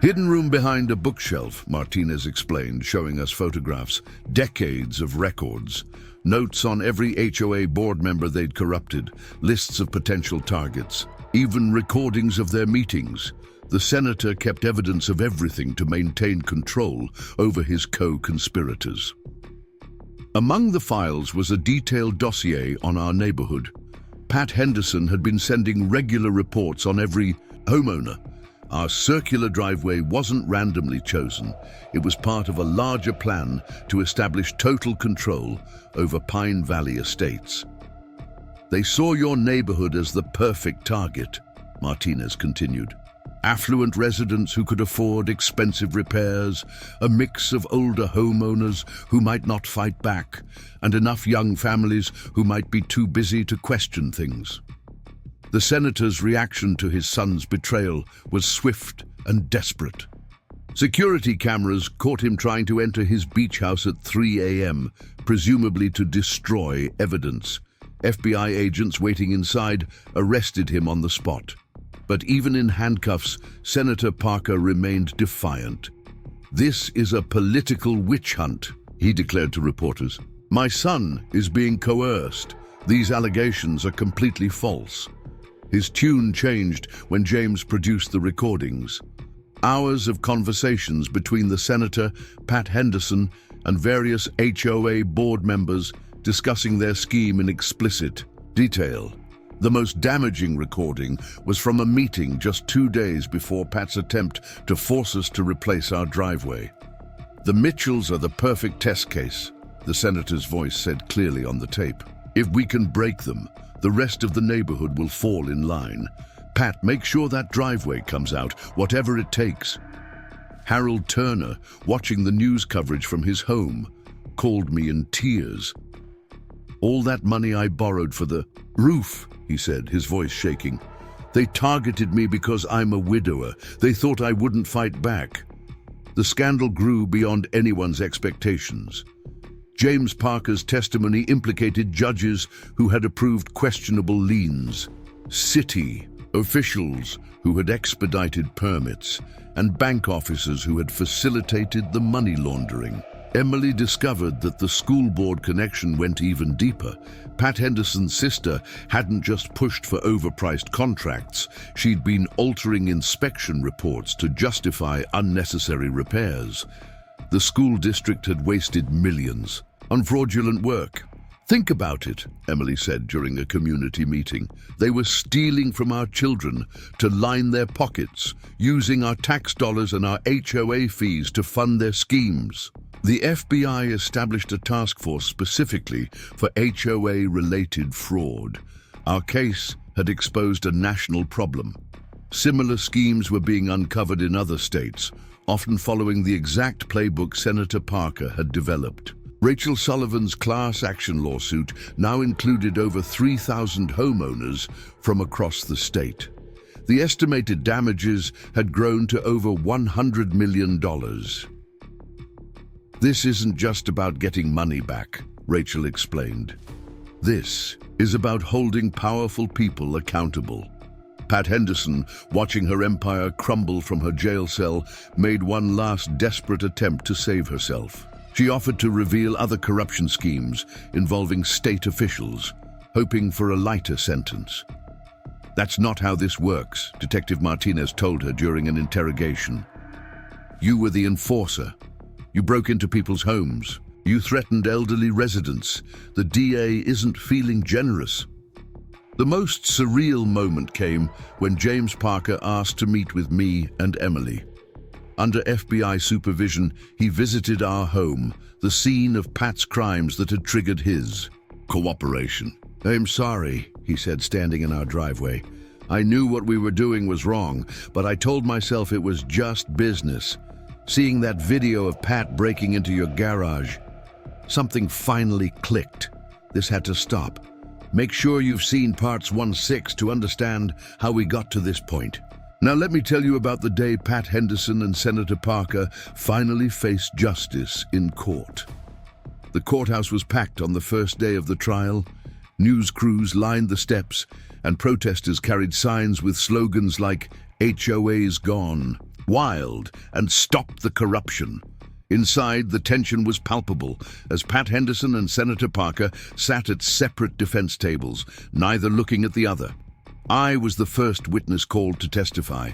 "Hidden room behind a bookshelf," Martinez explained, showing us photographs, decades of records, notes on every HOA board member they'd corrupted, lists of potential targets, even recordings of their meetings. The senator kept evidence of everything to maintain control over his co-conspirators. Among the files was a detailed dossier on our neighborhood. Pat Henderson had been sending regular reports on every homeowner. Our circular driveway wasn't randomly chosen. It was part of a larger plan to establish total control over Pine Valley estates. "They saw your neighborhood as the perfect target," Martinez continued. affluent residents who could afford expensive repairs, a mix of older homeowners who might not fight back, and enough young families who might be too busy to question things. The senator's reaction to his son's betrayal was swift and desperate. Security cameras caught him trying to enter his beach house at 3 a.m., presumably to destroy evidence. FBI agents waiting inside arrested him on the spot. But even in handcuffs, Senator Parker remained defiant. "This is a political witch hunt," he declared to reporters. "My son is being coerced. These allegations are completely false." His tune changed when James produced the recordings. Hours of conversations between the senator, Pat Henderson, and various HOA board members discussing their scheme in explicit detail. The most damaging recording was from a meeting just 2 days before Pat's attempt to force us to replace our driveway. "The Mitchells are the perfect test case," the senator's voice said clearly on the tape. "If we can break them, the rest of the neighborhood will fall in line. Pat, make sure that driveway comes out, whatever it takes." Harold Turner, watching the news coverage from his home, called me in tears. "All that money I borrowed for the roof," he said, his voice shaking. "They targeted me because I'm a widower. They thought I wouldn't fight back." The scandal grew beyond anyone's expectations. James Parker's testimony implicated judges who had approved questionable liens, city officials who had expedited permits, and bank officers who had facilitated the money laundering. Emily discovered that the school board connection went even deeper. Pat Henderson's sister hadn't just pushed for overpriced contracts, she'd been altering inspection reports to justify unnecessary repairs. The school district had wasted millions on fraudulent work. "Think about it," Emily said during a community meeting. "They were stealing from our children to line their pockets, using our tax dollars and our HOA fees to fund their schemes." The FBI established a task force specifically for HOA-related fraud. Our case had exposed a national problem. Similar schemes were being uncovered in other states, often following the exact playbook Senator Parker had developed. Rachel Sullivan's class action lawsuit now included over 3,000 homeowners from across the state. The estimated damages had grown to over $100 million. "This isn't just about getting money back," Rachel explained. "This is about holding powerful people accountable." Pat Henderson, watching her empire crumble from her jail cell, made one last desperate attempt to save herself. She offered to reveal other corruption schemes involving state officials, hoping for a lighter sentence. "That's not how this works," Detective Martinez told her during an interrogation. "You were the enforcer. You broke into people's homes. You threatened elderly residents. The DA isn't feeling generous." The most surreal moment came when James Parker asked to meet with me and Emily. Under FBI supervision, he visited our home, the scene of Pat's crimes that had triggered his cooperation. "I'm sorry," he said, standing in our driveway. "I knew what we were doing was wrong, but I told myself it was just business. Seeing that video of Pat breaking into your garage, something finally clicked. This had to stop. Make sure you've seen parts 1-6 to understand how we got to this point." Now let me tell you about the day Pat Henderson and Senator Parker finally faced justice in court. The courthouse was packed on the first day of the trial. News crews lined the steps, and protesters carried signs with slogans like "HOA's gone," "Wild," and "Stop the corruption." Inside, the tension was palpable as Pat Henderson and Senator Parker sat at separate defense tables, neither looking at the other. I was the first witness called to testify.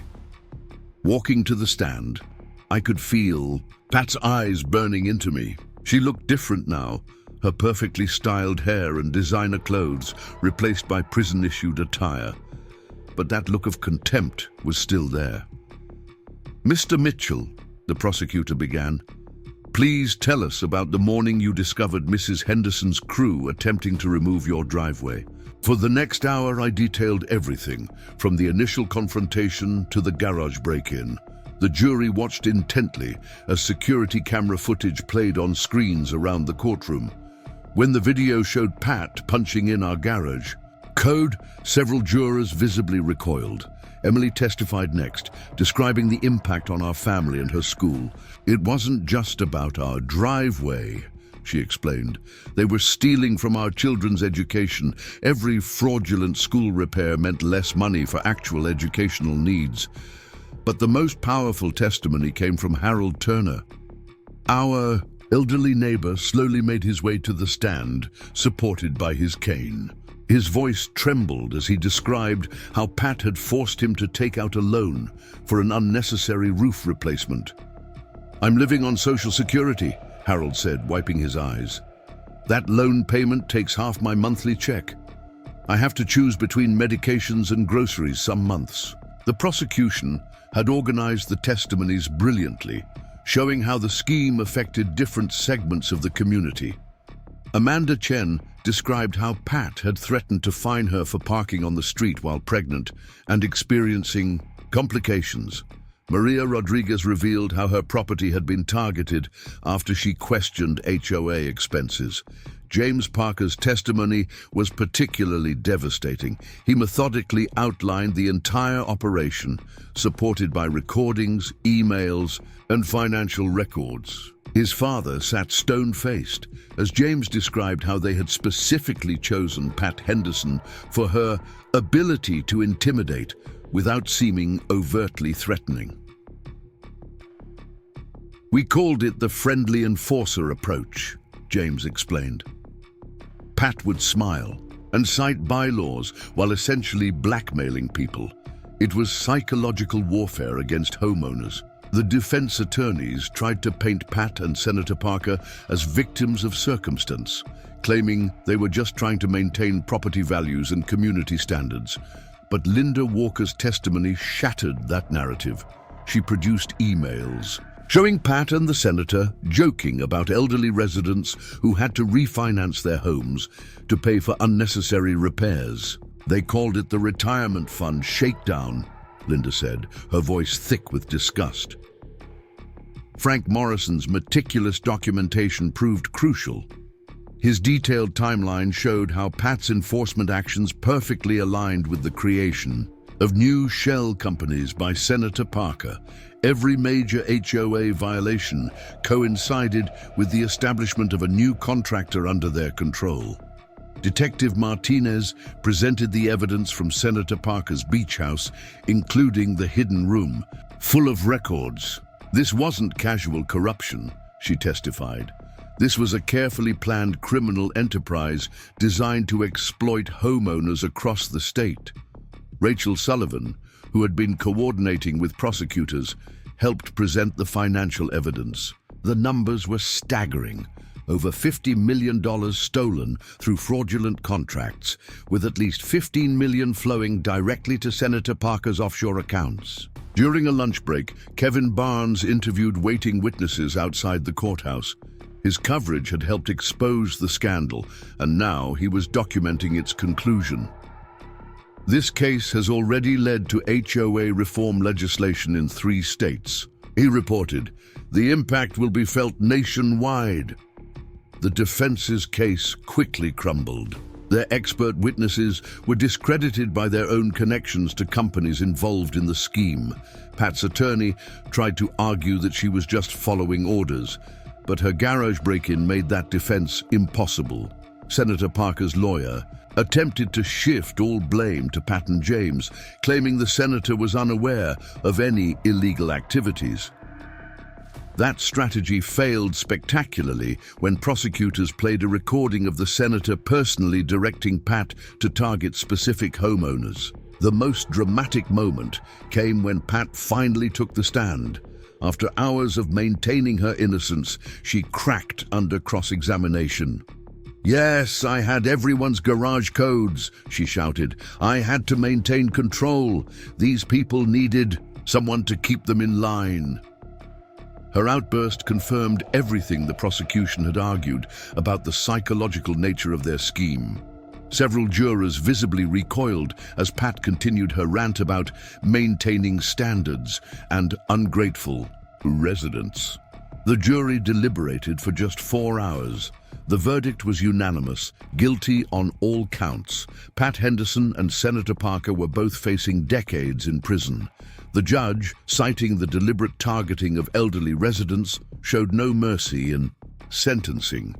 Walking to the stand, I could feel Pat's eyes burning into me. She looked different now, her perfectly styled hair and designer clothes replaced by prison-issued attire. But that look of contempt was still there. "Mr. Mitchell," the prosecutor began, "please tell us about the morning you discovered Mrs. Henderson's crew attempting to remove your driveway." For the next hour, I detailed everything, from the initial confrontation to the garage break-in. The jury watched intently as security camera footage played on screens around the courtroom. When the video showed Pat punching in our garage code, several jurors visibly recoiled. Emily testified next, describing the impact on our family and her school. It wasn't just about our driveway, she explained. They were stealing from our children's education. Every fraudulent school repair meant less money for actual educational needs. But the most powerful testimony came from Harold Turner. Our elderly neighbor slowly made his way to the stand, supported by his cane. His voice trembled as he described how Pat had forced him to take out a loan for an unnecessary roof replacement. "I'm living on Social Security," Harold said, wiping his eyes. "That loan payment takes half my monthly check. I have to choose between medications and groceries some months." The prosecution had organized the testimonies brilliantly, showing how the scheme affected different segments of the community. Amanda Chen described how Pat had threatened to fine her for parking on the street while pregnant and experiencing complications. Maria Rodriguez revealed how her property had been targeted after she questioned HOA expenses. James Parker's testimony was particularly devastating. He methodically outlined the entire operation, supported by recordings, emails, and financial records. His father sat stone-faced as James described how they had specifically chosen Pat Henderson for her ability to intimidate without seeming overtly threatening. "We called it the friendly enforcer approach," James explained. Pat would smile and cite bylaws while essentially blackmailing people. It was psychological warfare against homeowners. The defense attorneys tried to paint Pat and Senator Parker as victims of circumstance, claiming they were just trying to maintain property values and community standards. But Linda Walker's testimony shattered that narrative. She produced emails showing Pat and the senator joking about elderly residents who had to refinance their homes to pay for unnecessary repairs. They called it the retirement fund shakedown, Linda said, her voice thick with disgust. Frank Morrison's meticulous documentation proved crucial. His detailed timeline showed how Pat's enforcement actions perfectly aligned with the creation of new shell companies by Senator Parker. Every major HOA violation coincided with the establishment of a new contractor under their control. Detective Martinez presented the evidence from Senator Parker's beach house, including the hidden room, full of records. "This wasn't casual corruption," she testified. "This was a carefully planned criminal enterprise designed to exploit homeowners across the state." Rachel Sullivan, who had been coordinating with prosecutors, helped present the financial evidence. The numbers were staggering. Over $50 million stolen through fraudulent contracts, with at least $15 million flowing directly to Senator Parker's offshore accounts. During a lunch break, Kevin Barnes interviewed waiting witnesses outside the courthouse. His coverage had helped expose the scandal, and now he was documenting its conclusion. "This case has already led to HOA reform legislation in 3 states," he reported. "The impact will be felt nationwide." The defense's case quickly crumbled. Their expert witnesses were discredited by their own connections to companies involved in the scheme. Pat's attorney tried to argue that she was just following orders, but her garage break-in made that defense impossible. Senator Parker's lawyer attempted to shift all blame to Pat and James, claiming the senator was unaware of any illegal activities. That strategy failed spectacularly when prosecutors played a recording of the senator personally directing Pat to target specific homeowners. The most dramatic moment came when Pat finally took the stand. After hours of maintaining her innocence, she cracked under cross-examination. "Yes, I had everyone's garage codes," she shouted. "I had to maintain control. These people needed someone to keep them in line." Her outburst confirmed everything the prosecution had argued about the psychological nature of their scheme. Several jurors visibly recoiled as Pat continued her rant about maintaining standards and ungrateful residents. The jury deliberated for just 4 hours. The verdict was unanimous, guilty on all counts. Pat Henderson and Senator Parker were both facing decades in prison. The judge, citing the deliberate targeting of elderly residents, showed no mercy in sentencing.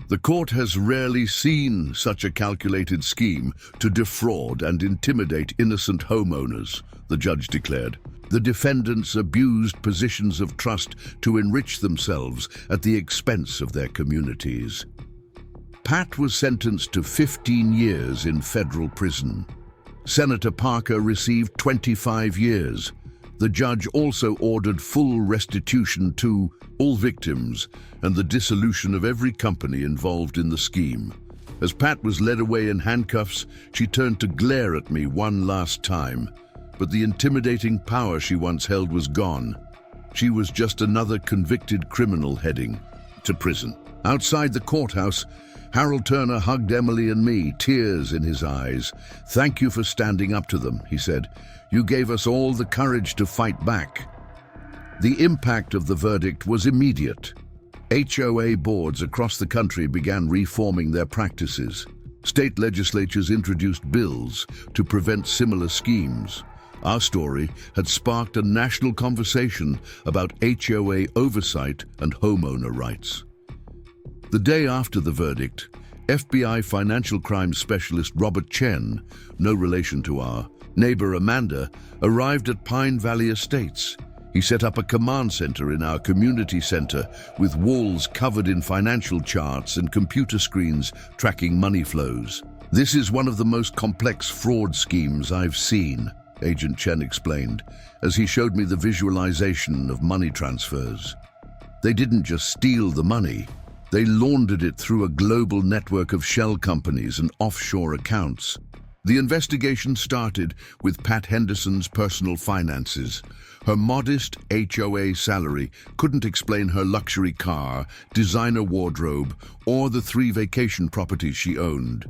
The court has rarely seen such a calculated scheme to defraud and intimidate innocent homeowners, the judge declared. The defendants abused positions of trust to enrich themselves at the expense of their communities. Pat was sentenced to 15 years in federal prison. Senator Parker received 25 years. The judge also ordered full restitution to all victims and the dissolution of every company involved in the scheme. As Pat was led away in handcuffs, she turned to glare at me one last time, but the intimidating power she once held was gone. She was just another convicted criminal heading to prison. Outside the courthouse, Harold Turner hugged Emily and me, tears in his eyes. "Thank you for standing up to them," he said. "You gave us all the courage to fight back." The impact of the verdict was immediate. HOA boards across the country began reforming their practices. State legislatures introduced bills to prevent similar schemes. Our story had sparked a national conversation about HOA oversight and homeowner rights. The day after the verdict, FBI financial crimes specialist Robert Chen, no relation to our neighbor Amanda, arrived at Pine Valley Estates. He set up a command center in our community center with walls covered in financial charts and computer screens tracking money flows. "This is one of the most complex fraud schemes I've seen," Agent Chen explained, as he showed me the visualization of money transfers. "They didn't just steal the money. They laundered it through a global network of shell companies and offshore accounts." The investigation started with Pat Henderson's personal finances. Her modest HOA salary couldn't explain her luxury car, designer wardrobe, or the 3 vacation properties she owned.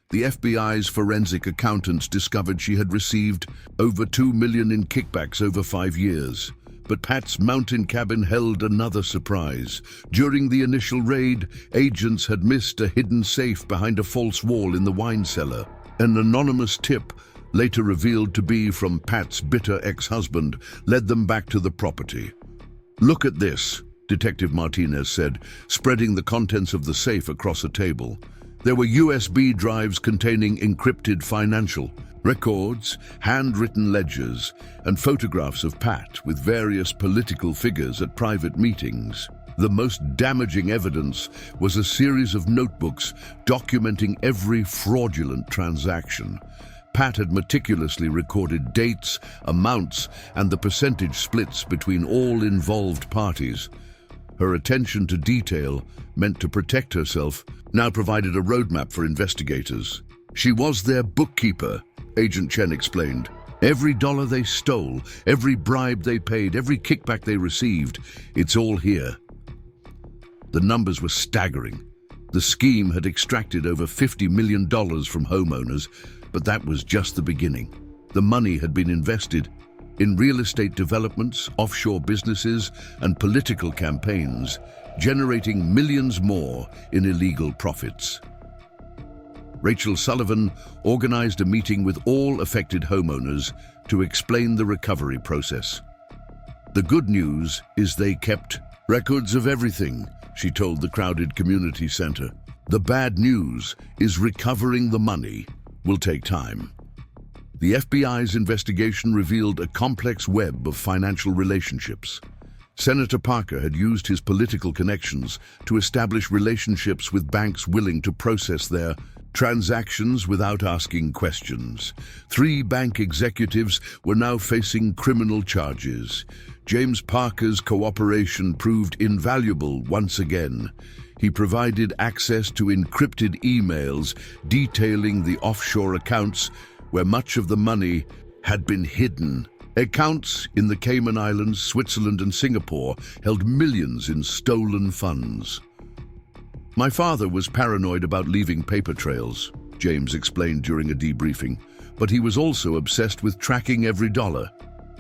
The FBI's forensic accountants discovered she had received over $2 million in kickbacks over 5 years. But Pat's mountain cabin held another surprise. During the initial raid, agents had missed a hidden safe behind a false wall in the wine cellar. An anonymous tip, later revealed to be from Pat's bitter ex-husband, led them back to the property. "Look at this," Detective Martinez said, spreading the contents of the safe across a table. There were USB drives containing encrypted financial records, handwritten ledgers, and photographs of Pat with various political figures at private meetings. The most damaging evidence was a series of notebooks documenting every fraudulent transaction. Pat had meticulously recorded dates, amounts, and the percentage splits between all involved parties. Her attention to detail, meant to protect herself, now provided a roadmap for investigators. She was their bookkeeper, Agent Chen explained. Every dollar they stole, every bribe they paid, every kickback they received, it's all here. The numbers were staggering. The scheme had extracted over $50 million from homeowners, but that was just the beginning. The money had been invested in real estate developments, offshore businesses, and political campaigns, generating millions more in illegal profits. Rachel Sullivan organized a meeting with all affected homeowners to explain the recovery process. "The good news is they kept records of everything," she told the crowded community center. "The bad news is recovering the money will take time." The FBI's investigation revealed a complex web of financial relationships. Senator Parker had used his political connections to establish relationships with banks willing to process their transactions without asking questions. 3 bank executives were now facing criminal charges. James Parker's cooperation proved invaluable once again. He provided access to encrypted emails detailing the offshore accounts where much of the money had been hidden. Accounts in the Cayman Islands, Switzerland, and Singapore held millions in stolen funds. My father was paranoid about leaving paper trails, James explained during a debriefing, but he was also obsessed with tracking every dollar.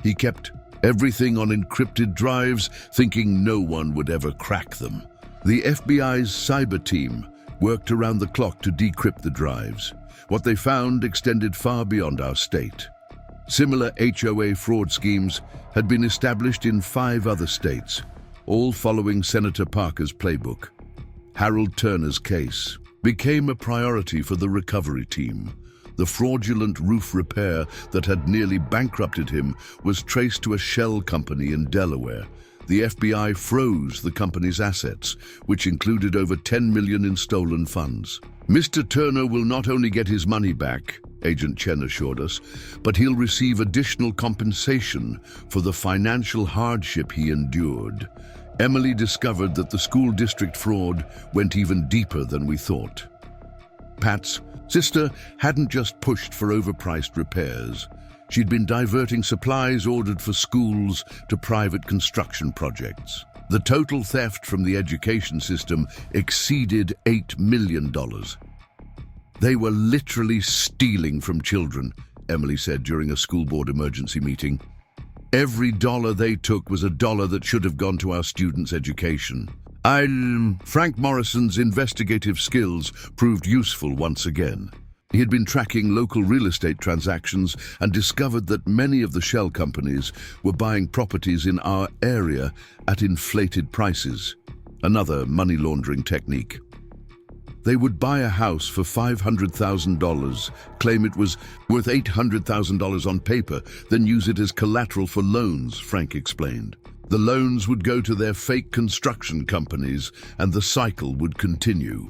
He kept everything on encrypted drives, thinking no one would ever crack them. The FBI's cyber team worked around the clock to decrypt the drives. What they found extended far beyond our state. Similar HOA fraud schemes had been established in 5 other states, all following Senator Parker's playbook. Harold Turner's case became a priority for the recovery team. The fraudulent roof repair that had nearly bankrupted him was traced to a shell company in Delaware. The FBI froze the company's assets, which included over $10 million in stolen funds. Mr. Turner will not only get his money back, Agent Chen assured us, but he'll receive additional compensation for the financial hardship he endured. Emily discovered that the school district fraud went even deeper than we thought. Pat's sister hadn't just pushed for overpriced repairs. She'd been diverting supplies ordered for schools to private construction projects. The total theft from the education system exceeded $8 million. They were literally stealing from children, Emily said during a school board emergency meeting. Every dollar they took was a dollar that should have gone to our students' education. Frank Morrison's investigative skills proved useful once again. He had been tracking local real estate transactions and discovered that many of the shell companies were buying properties in our area at inflated prices, another money laundering technique. They would buy a house for $500,000, claim it was worth $800,000 on paper, then use it as collateral for loans, Frank explained. The loans would go to their fake construction companies, and the cycle would continue.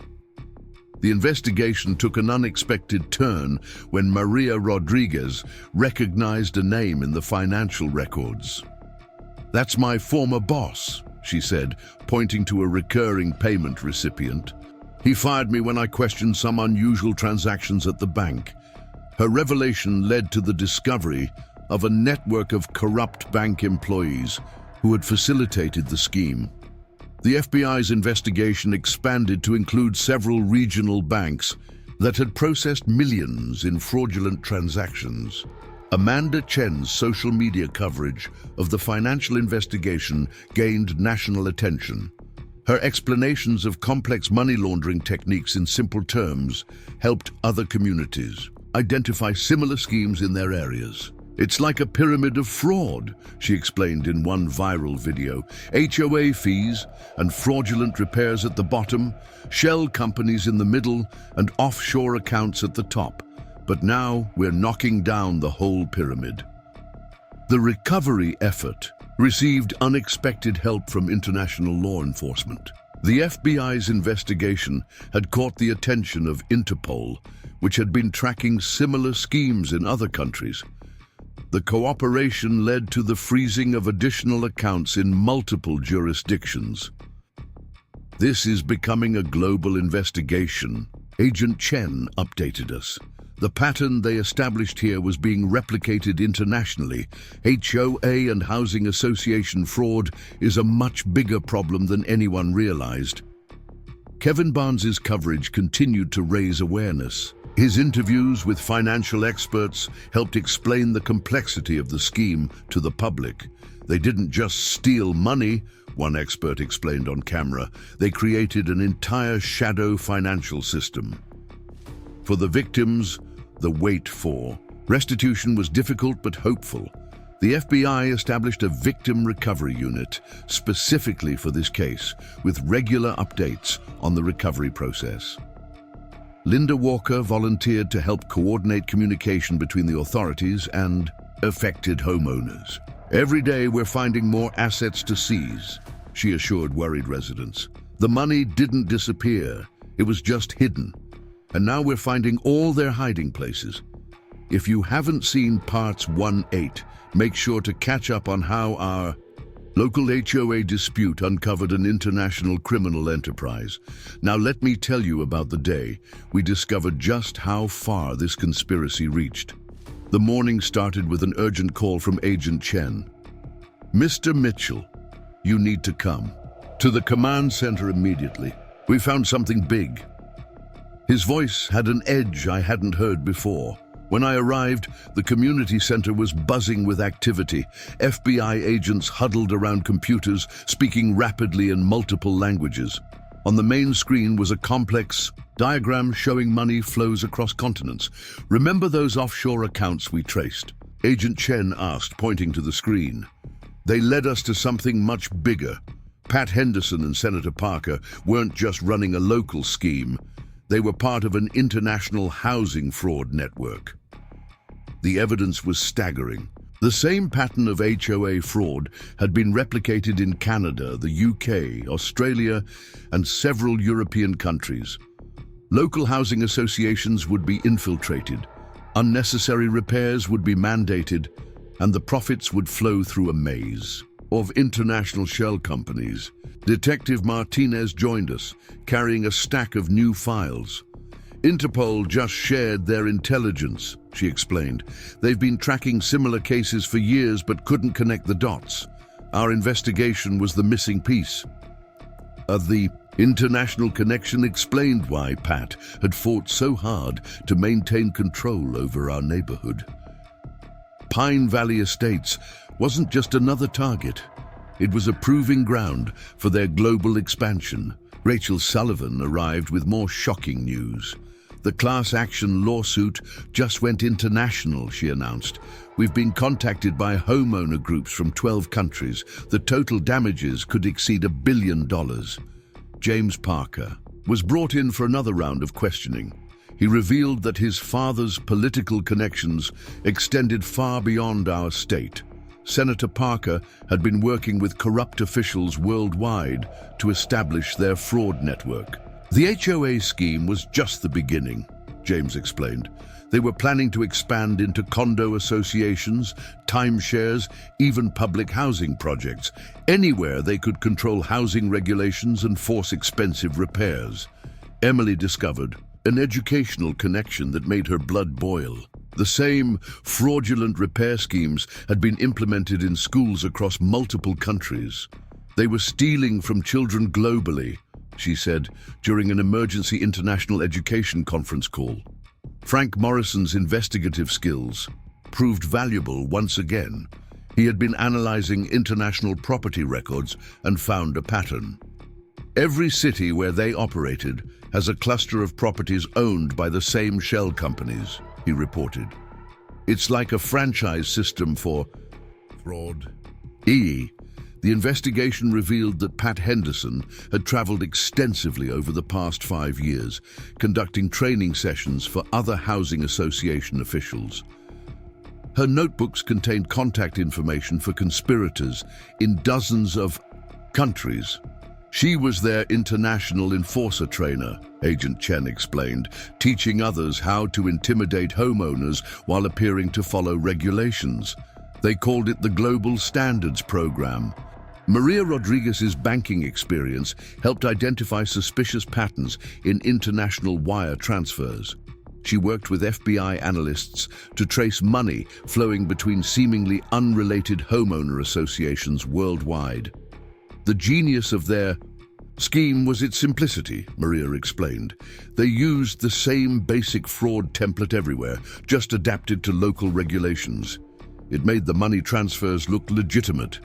The investigation took an unexpected turn when Maria Rodriguez recognized a name in the financial records. "That's my former boss," she said, pointing to a recurring payment recipient. "He fired me when I questioned some unusual transactions at the bank." Her revelation led to the discovery of a network of corrupt bank employees who had facilitated the scheme. The FBI's investigation expanded to include several regional banks that had processed millions in fraudulent transactions. Amanda Chen's social media coverage of the financial investigation gained national attention. Her explanations of complex money laundering techniques in simple terms helped other communities identify similar schemes in their areas. "It's like a pyramid of fraud," she explained in one viral video. "HOA fees and fraudulent repairs at the bottom, shell companies in the middle, and offshore accounts at the top. But now we're knocking down the whole pyramid." The recovery effort received unexpected help from international law enforcement. The FBI's investigation had caught the attention of Interpol, which had been tracking similar schemes in other countries. The cooperation led to the freezing of additional accounts in multiple jurisdictions. "This is becoming a global investigation," Agent Chen updated us. "The pattern they established here was being replicated internationally. HOA and housing association fraud is a much bigger problem than anyone realized." Kevin Barnes's coverage continued to raise awareness. His interviews with financial experts helped explain the complexity of the scheme to the public. "They didn't just steal money," one expert explained on camera. "They created an entire shadow financial system." For the victims, the wait for restitution was difficult but hopeful. The FBI established a victim recovery unit specifically for this case, with regular updates on the recovery process. Linda Walker volunteered to help coordinate communication between the authorities and affected homeowners. "Every day we're finding more assets to seize," she assured worried residents. "The money didn't disappear, it was just hidden. And now we're finding all their hiding places." If you haven't seen parts 1-8, make sure to catch up on how our local HOA dispute uncovered an international criminal enterprise. Now let me tell you about the day we discovered just how far this conspiracy reached. The morning started with an urgent call from Agent Chen. "Mr. Mitchell, you need to come to the command center immediately. We found something big. His voice had an edge I hadn't heard before. When I arrived, the community center was buzzing with activity. FBI agents huddled around computers, speaking rapidly in multiple languages. On the main screen was a complex diagram showing money flows across continents. Remember those offshore accounts we traced? Agent Chen asked, pointing to the screen. They led us to something much bigger. Pat Henderson and Senator Parker weren't just running a local scheme. They were part of an international housing fraud network. The evidence was staggering. The same pattern of HOA fraud had been replicated in Canada, the UK, Australia, and several European countries. Local housing associations would be infiltrated, unnecessary repairs would be mandated, and the profits would flow through a maze of international shell companies. Detective Martinez joined us, carrying a stack of new files. Interpol just shared their intelligence, she explained. They've been tracking similar cases for years but couldn't connect the dots. Our investigation was the missing piece. The international connection explained why Pat had fought so hard to maintain control over our neighborhood. Pine Valley Estates wasn't just another target. It was a proving ground for their global expansion. Rachel Sullivan arrived with more shocking news. The class action lawsuit just went international, she announced. We've been contacted by homeowner groups from 12 countries. The total damages could exceed $1 billion. James Parker was brought in for another round of questioning. He revealed that his father's political connections extended far beyond our state. Senator Parker had been working with corrupt officials worldwide to establish their fraud network. The HOA scheme was just the beginning, James explained. They were planning to expand into condo associations, timeshares, even public housing projects, anywhere they could control housing regulations and force expensive repairs. Emily discovered an educational connection that made her blood boil. The same fraudulent repair schemes had been implemented in schools across multiple countries. They were stealing from children globally, she said during an emergency international education conference call. Frank Morrison's investigative skills proved valuable once again. He had been analyzing international property records and found a pattern. Every city where they operated has a cluster of properties owned by the same shell companies, he reported. It's like a franchise system for fraud. The investigation revealed that Pat Henderson had traveled extensively over the past 5 years, conducting training sessions for other housing association officials. Her notebooks contained contact information for conspirators in dozens of countries. She was their international enforcer trainer, Agent Chen explained, teaching others how to intimidate homeowners while appearing to follow regulations. They called it the Global Standards Program. Maria Rodriguez's banking experience helped identify suspicious patterns in international wire transfers. She worked with FBI analysts to trace money flowing between seemingly unrelated homeowner associations worldwide. The genius of their scheme was its simplicity, Maria explained. They used the same basic fraud template everywhere, just adapted to local regulations. It made the money transfers look legitimate.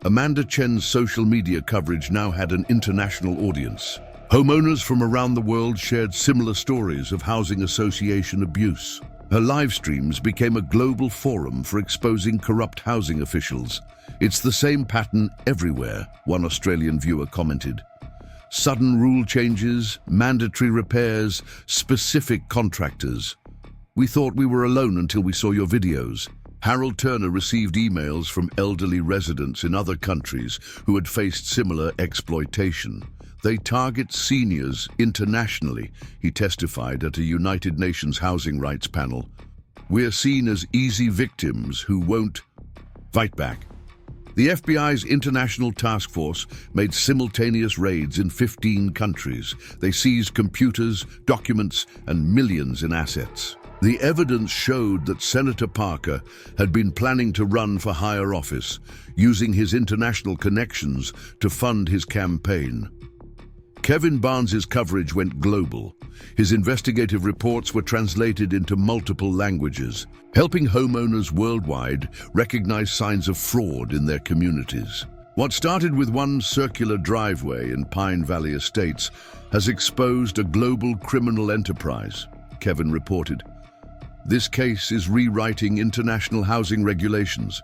Amanda Chen's social media coverage now had an international audience. Homeowners from around the world shared similar stories of housing association abuse. Her live streams became a global forum for exposing corrupt housing officials. It's the same pattern everywhere, one Australian viewer commented. Sudden rule changes, mandatory repairs, specific contractors. We thought we were alone until we saw your videos. Harold Turner received emails from elderly residents in other countries who had faced similar exploitation. They target seniors internationally, he testified at a United Nations housing rights panel. We're seen as easy victims who won't fight back. The FBI's International Task Force made simultaneous raids in 15 countries. They seized computers, documents, and millions in assets. The evidence showed that Senator Parker had been planning to run for higher office, using his international connections to fund his campaign. Kevin Barnes's coverage went global. His investigative reports were translated into multiple languages, helping homeowners worldwide recognize signs of fraud in their communities. What started with one circular driveway in Pine Valley Estates has exposed a global criminal enterprise, Kevin reported. This case is rewriting international housing regulations.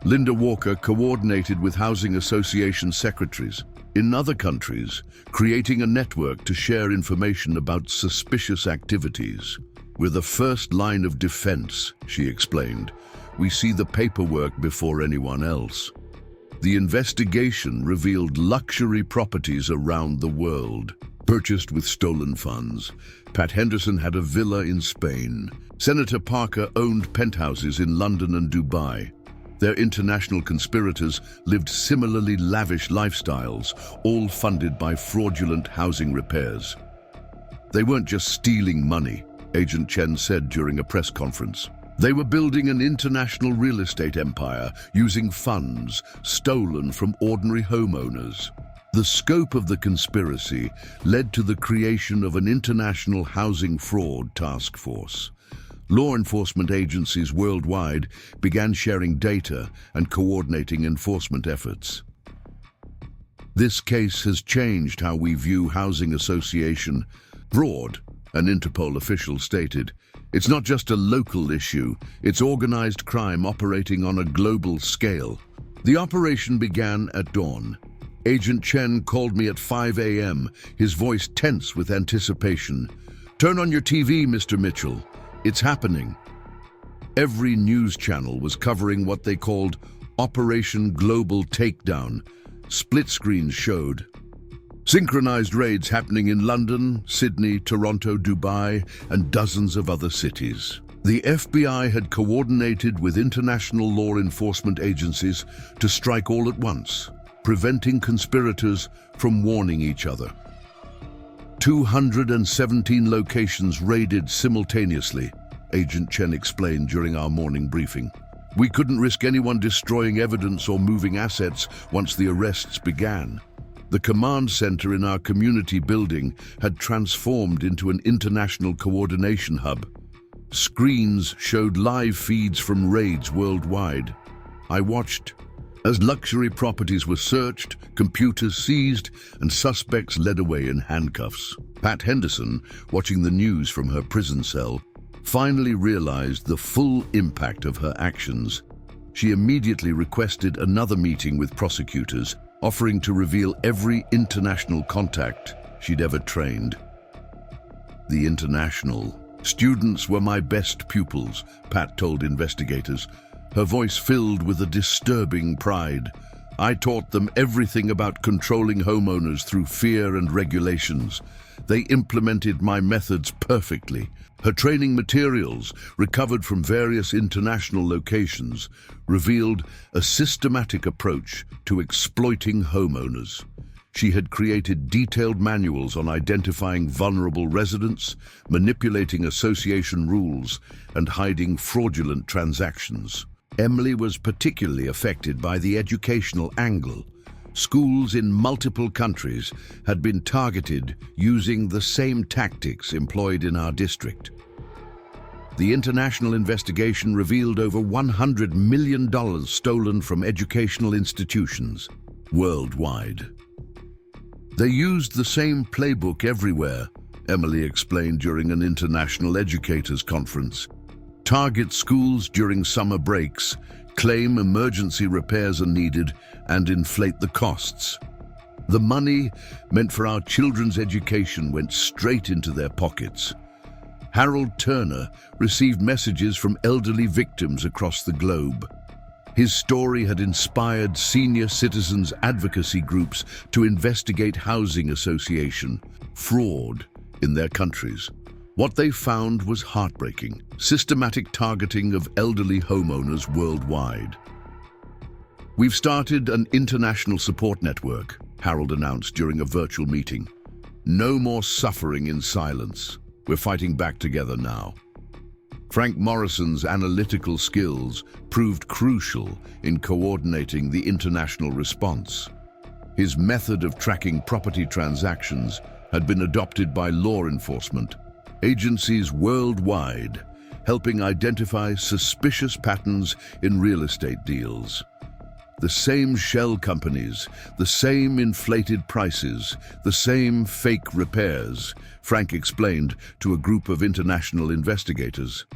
Linda Walker coordinated with housing association secretaries in other countries, creating a network to share information about suspicious activities. We're the first line of defense, she explained. We see the paperwork before anyone else. The investigation revealed luxury properties around the world, purchased with stolen funds. Pat Henderson had a villa in Spain. Senator Parker owned penthouses in London and Dubai. Their international conspirators lived similarly lavish lifestyles, all funded by fraudulent housing repairs. They weren't just stealing money, Agent Chen said during a press conference. They were building an international real estate empire using funds stolen from ordinary homeowners. The scope of the conspiracy led to the creation of an international housing fraud task force. Law enforcement agencies worldwide began sharing data and coordinating enforcement efforts. This case has changed how we view housing association fraud, an Interpol official stated. It's not just a local issue, it's organized crime operating on a global scale. The operation began at dawn. Agent Chen called me at 5 a.m., his voice tense with anticipation. "Turn on your TV, Mr. Mitchell. It's happening." Every news channel was covering what they called Operation Global Takedown. Split screens showed synchronized raids happening in London, Sydney, Toronto, Dubai, and dozens of other cities. The FBI had coordinated with international law enforcement agencies to strike all at once, preventing conspirators from warning each other. 217 locations raided simultaneously, Agent Chen explained during our morning briefing. We couldn't risk anyone destroying evidence or moving assets once the arrests began. The command center in our community building had transformed into an international coordination hub. Screens showed live feeds from raids worldwide. I watched as luxury properties were searched, computers seized, and suspects led away in handcuffs. Pat Henderson, watching the news from her prison cell, finally realized the full impact of her actions. She immediately requested another meeting with prosecutors, offering to reveal every international contact she'd ever trained. The international students were my best pupils, Pat told investigators, her voice filled with a disturbing pride. I taught them everything about controlling homeowners through fear and regulations. They implemented my methods perfectly. Her training materials, recovered from various international locations, revealed a systematic approach to exploiting homeowners. She had created detailed manuals on identifying vulnerable residents, manipulating association rules, and hiding fraudulent transactions. Emily was particularly affected by the educational angle. Schools in multiple countries had been targeted using the same tactics employed in our district. The international investigation revealed over $100 million stolen from educational institutions worldwide. They used the same playbook everywhere, Emily explained during an international educators conference. Target schools during summer breaks, claim emergency repairs are needed, and inflate the costs. The money meant for our children's education went straight into their pockets. Harold Turner received messages from elderly victims across the globe. His story had inspired senior citizens advocacy groups to investigate housing association fraud in their countries. What they found was heartbreaking: systematic targeting of elderly homeowners worldwide. We've started an international support network, Harold announced during a virtual meeting. No more suffering in silence. We're fighting back together now. Frank Morrison's analytical skills proved crucial in coordinating the international response. His method of tracking property transactions had been adopted by law enforcement agencies worldwide, helping identify suspicious patterns in real estate deals. The same shell companies, the same inflated prices, the same fake repairs, Frank explained to a group of international investigators.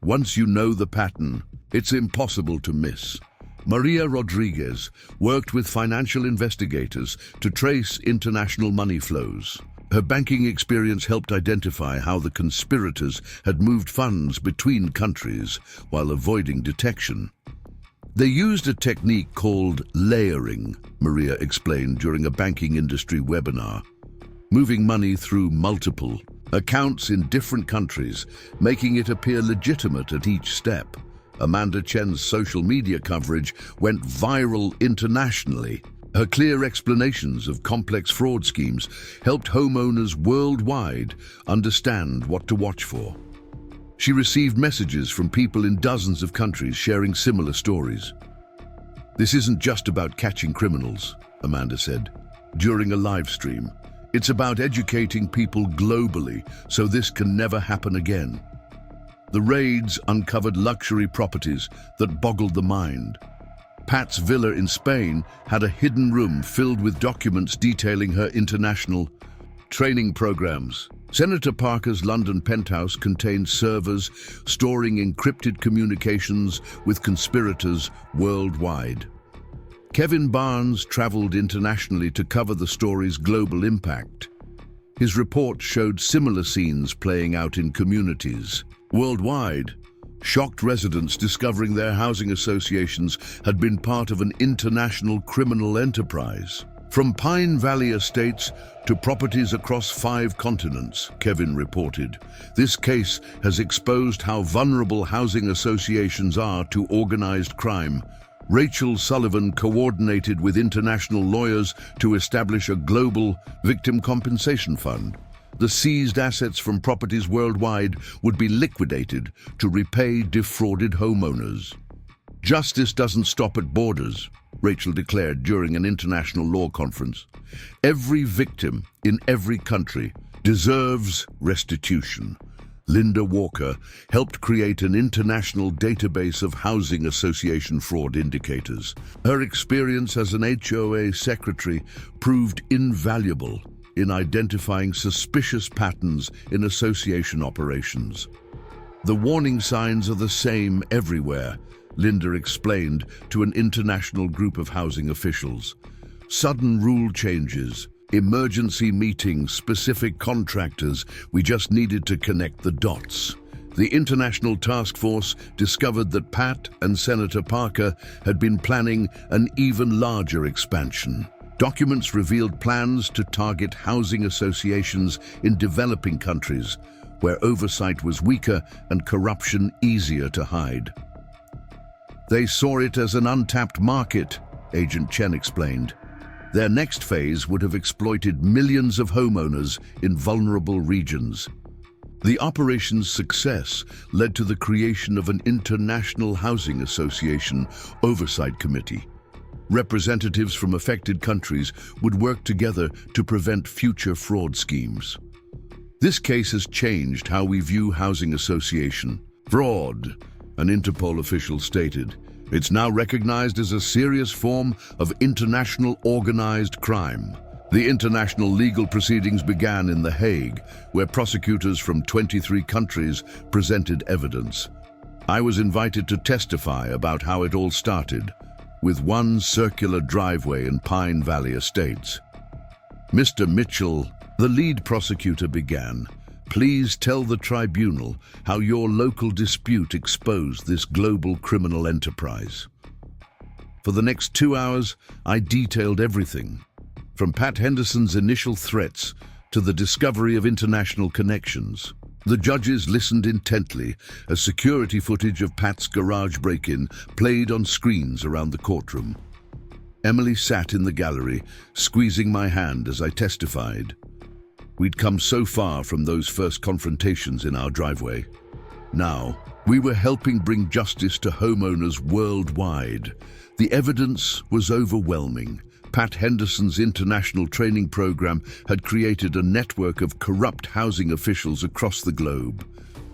Once you know the pattern, it's impossible to miss. Maria Rodriguez worked with financial investigators to trace international money flows. Her banking experience helped identify how the conspirators had moved funds between countries while avoiding detection. They used a technique called layering, Maria explained during a banking industry webinar, moving money through multiple accounts in different countries, making it appear legitimate at each step. Amanda Chen's social media coverage went viral internationally. Her clear explanations of complex fraud schemes helped homeowners worldwide understand what to watch for. She received messages from people in dozens of countries sharing similar stories. "This isn't just about catching criminals," Amanda said during a live stream. "It's about educating people globally so this can never happen again." The raids uncovered luxury properties that boggled the mind. Pat's villa in Spain had a hidden room filled with documents detailing her international training programs. Senator Parker's London penthouse contained servers storing encrypted communications with conspirators worldwide. Kevin Barnes traveled internationally to cover the story's global impact. His report showed similar scenes playing out in communities worldwide. Shocked residents discovering their housing associations had been part of an international criminal enterprise. From Pine Valley estates to properties across 5 continents, Kevin reported. This case has exposed how vulnerable housing associations are to organized crime. Rachel Sullivan coordinated with international lawyers to establish a global victim compensation fund. The seized assets from properties worldwide would be liquidated to repay defrauded homeowners. "Justice doesn't stop at borders," Rachel declared during an international law conference. "Every victim in every country deserves restitution." Linda Walker helped create an international database of housing association fraud indicators. Her experience as an HOA secretary proved invaluable in identifying suspicious patterns in association operations. "The warning signs are the same everywhere," Linda explained to an international group of housing officials. "Sudden rule changes, emergency meetings, specific contractors. We just needed to connect the dots." The international task force discovered that Pat and Senator Parker had been planning an even larger expansion. Documents revealed plans to target housing associations in developing countries, where oversight was weaker and corruption easier to hide. "They saw it as an untapped market," Agent Chen explained. "Their next phase would have exploited millions of homeowners in vulnerable regions." The operation's success led to the creation of an International Housing Association Oversight Committee. Representatives from affected countries would work together to prevent future fraud schemes. "This case has changed how we view housing association fraud," an Interpol official stated. "It's now recognized as a serious form of international organized crime." The international legal proceedings began in The Hague, where prosecutors from 23 countries presented evidence. I was invited to testify about how it all started, with one circular driveway in Pine Valley Estates. "Mr. Mitchell," the lead prosecutor began, "please tell the tribunal how your local dispute exposed this global criminal enterprise." For the next 2 hours, I detailed everything, from Pat Henderson's initial threats to the discovery of international connections. The judges listened intently as security footage of Pat's garage break-in played on screens around the courtroom. Emily sat in the gallery, squeezing my hand as I testified. We'd come so far from those first confrontations in our driveway. Now, we were helping bring justice to homeowners worldwide. The evidence was overwhelming. Pat Henderson's international training program had created a network of corrupt housing officials across the globe.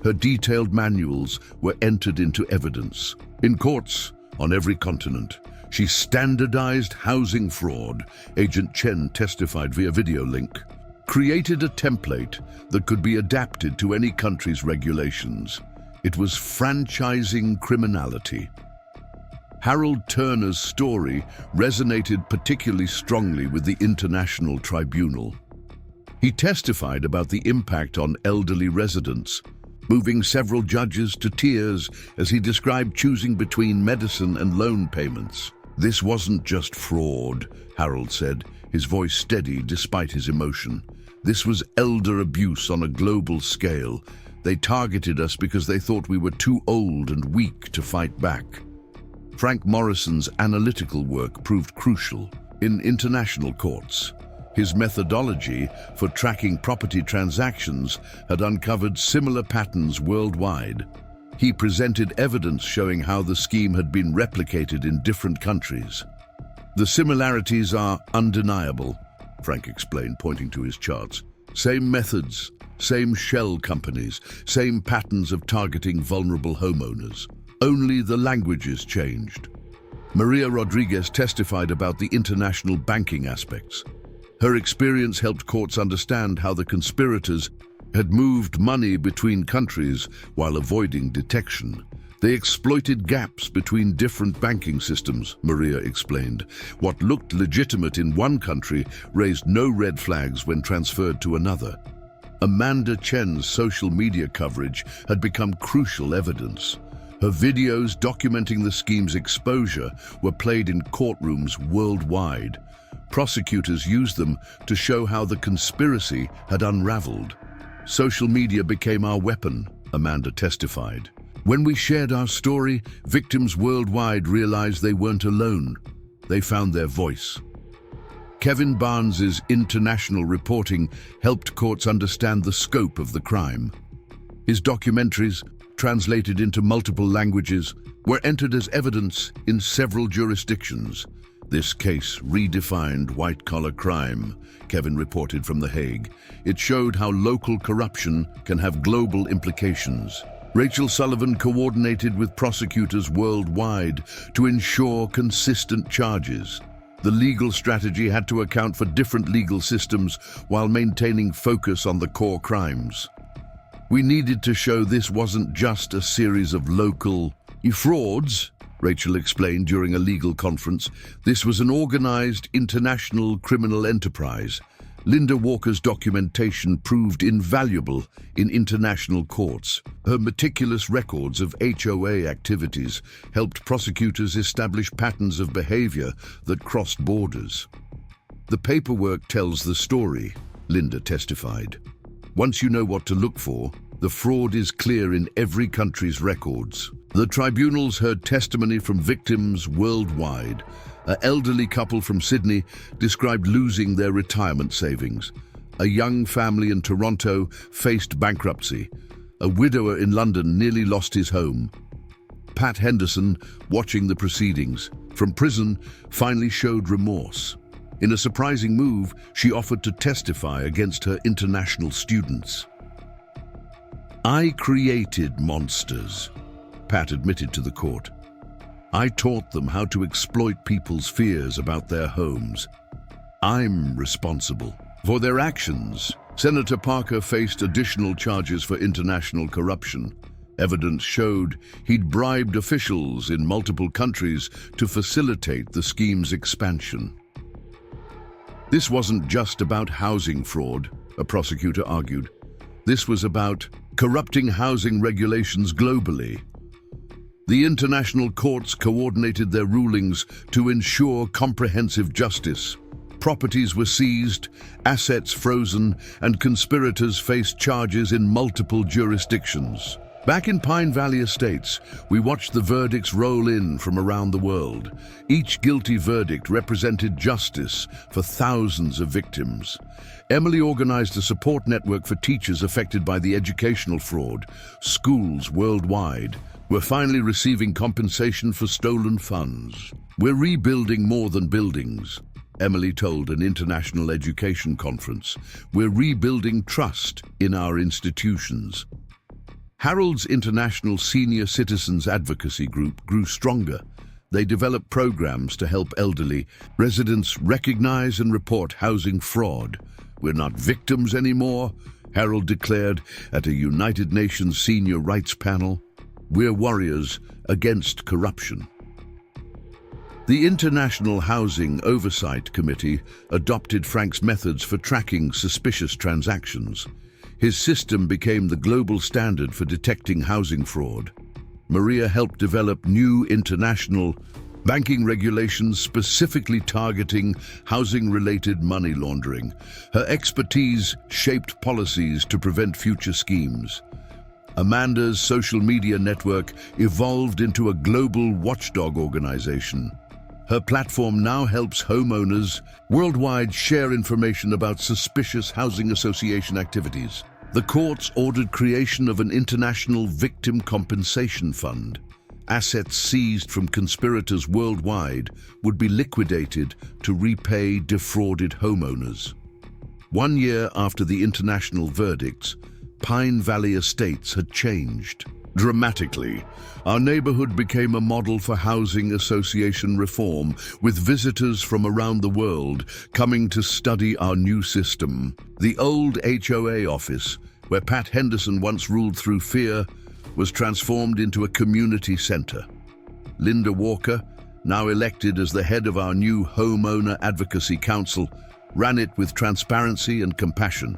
Her detailed manuals were entered into evidence. In courts on every continent, she standardized housing fraud, Agent Chen testified via video link, created a template that could be adapted to any country's regulations. It was franchising criminality. Harold Turner's story resonated particularly strongly with the International Tribunal. He testified about the impact on elderly residents, moving several judges to tears as he described choosing between medicine and loan payments. "This wasn't just fraud," Harold said, his voice steady despite his emotion. "This was elder abuse on a global scale. They targeted us because they thought we were too old and weak to fight back." Frank Morrison's analytical work proved crucial in international courts. His methodology for tracking property transactions had uncovered similar patterns worldwide. He presented evidence showing how the scheme had been replicated in different countries. "The similarities are undeniable," Frank explained, pointing to his charts. "Same methods, same shell companies, same patterns of targeting vulnerable homeowners. Only the languages changed." Maria Rodriguez testified about the international banking aspects. Her experience helped courts understand how the conspirators had moved money between countries while avoiding detection. They exploited gaps between different banking systems, Maria explained. What looked legitimate in one country raised no red flags when transferred to another. Amanda Chen's social media coverage had become crucial evidence. Her videos documenting the scheme's exposure were played in courtrooms worldwide. Prosecutors used them to show how the conspiracy had unraveled. "Social media became our weapon," Amanda testified. "When we shared our story, victims worldwide realized they weren't alone. They found their voice." Kevin Barnes's international reporting helped courts understand the scope of the crime. His documentaries, translated into multiple languages, were entered as evidence in several jurisdictions. "This case redefined white-collar crime," Kevin reported from The Hague. "It showed how local corruption can have global implications." Rachel Sullivan coordinated with prosecutors worldwide to ensure consistent charges. The legal strategy had to account for different legal systems while maintaining focus on the core crimes. "We needed to show this wasn't just a series of local frauds," Rachel explained during a legal conference. "This was an organized international criminal enterprise." Linda Walker's documentation proved invaluable in international courts. Her meticulous records of HOA activities helped prosecutors establish patterns of behavior that crossed borders. "The paperwork tells the story," Linda testified. "Once you know what to look for, the fraud is clear in every country's records." The tribunals heard testimony from victims worldwide. An elderly couple from Sydney described losing their retirement savings. A young family in Toronto faced bankruptcy. A widower in London nearly lost his home. Pat Henderson, watching the proceedings from prison, finally showed remorse. In a surprising move, she offered to testify against her international students. "I created monsters," Pat admitted to the court. "I taught them how to exploit people's fears about their homes. I'm responsible for their actions." Senator Parker faced additional charges for international corruption. Evidence showed he'd bribed officials in multiple countries to facilitate the scheme's expansion. This wasn't just about housing fraud, a prosecutor argued. This was about corrupting housing regulations globally. The international courts coordinated their rulings to ensure comprehensive justice. Properties were seized, assets frozen, and conspirators faced charges in multiple jurisdictions. Back in Pine Valley Estates, we watched the verdicts roll in from around the world. Each guilty verdict represented justice for thousands of victims. Emily organized a support network for teachers affected by the educational fraud. Schools worldwide were finally receiving compensation for stolen funds. We're rebuilding more than buildings. Emily told an international education conference. We're rebuilding trust in our institutions. Harold's International Senior Citizens Advocacy Group grew stronger. They developed programs to help elderly residents recognize and report housing fraud. We're not victims anymore, Harold declared at a United Nations Senior Rights panel. We're warriors against corruption. The International Housing Oversight Committee adopted Frank's methods for tracking suspicious transactions. His system became the global standard for detecting housing fraud. Maria helped develop new international banking regulations specifically targeting housing-related money laundering. Her expertise shaped policies to prevent future schemes. Amanda's social media network evolved into a global watchdog organization. Her platform now helps homeowners worldwide share information about suspicious housing association activities. The courts ordered creation of an international victim compensation fund. Assets seized from conspirators worldwide would be liquidated to repay defrauded homeowners. 1 year after the international verdicts, Pine Valley Estates had changed dramatically. Our neighborhood became a model for housing association reform, with visitors from around the world coming to study our new system. The old HOA office, where Pat Henderson once ruled through fear, was transformed into a community center. Linda Walker, now elected as the head of our new Homeowner Advocacy Council, ran it with transparency and compassion.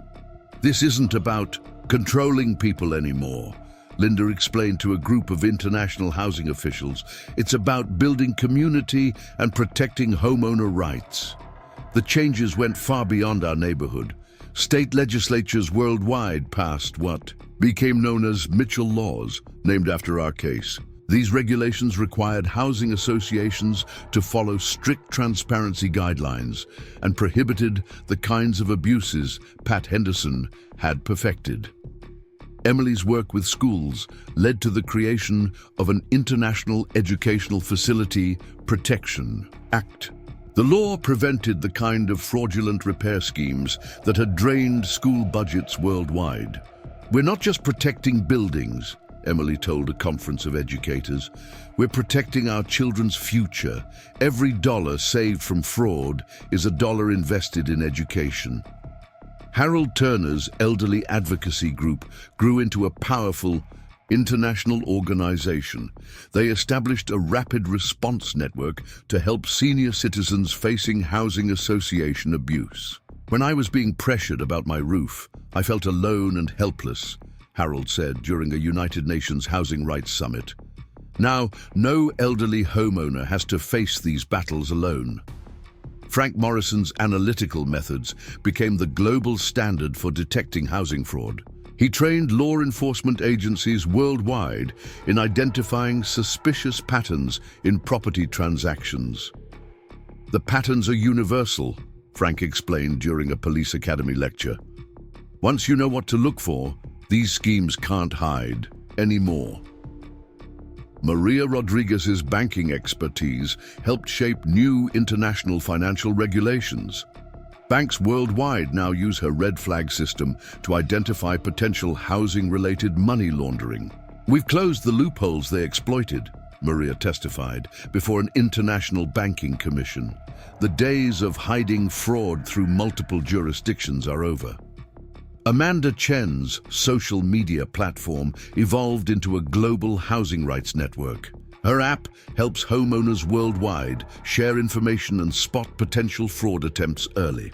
This isn't about controlling people anymore, Linda explained to a group of international housing officials. It's about building community and protecting homeowner rights. The changes went far beyond our neighborhood. State legislatures worldwide passed what became known as Mitchell Laws, named after our case. These regulations required housing associations to follow strict transparency guidelines and prohibited the kinds of abuses Pat Henderson had perfected. Emily's work with schools led to the creation of an International Educational Facility Protection Act. The law prevented the kind of fraudulent repair schemes that had drained school budgets worldwide. We're not just protecting buildings, Emily told a conference of educators. We're protecting our children's future. Every dollar saved from fraud is a dollar invested in education. Harold Turner's elderly advocacy group grew into a powerful international organization. They established a rapid response network to help senior citizens facing housing association abuse. When I was being pressured about my roof, I felt alone and helpless, Harold said during a United Nations Housing Rights Summit. Now, no elderly homeowner has to face these battles alone. Frank Morrison's analytical methods became the global standard for detecting housing fraud. He trained law enforcement agencies worldwide in identifying suspicious patterns in property transactions. The patterns are universal, Frank explained during a police academy lecture. Once you know what to look for, these schemes can't hide anymore. Maria Rodriguez's banking expertise helped shape new international financial regulations. Banks worldwide now use her red flag system to identify potential housing-related money laundering. We've closed the loopholes they exploited, Maria testified before an international banking commission. The days of hiding fraud through multiple jurisdictions are over. Amanda Chen's social media platform evolved into a global housing rights network. Her app helps homeowners worldwide share information and spot potential fraud attempts early.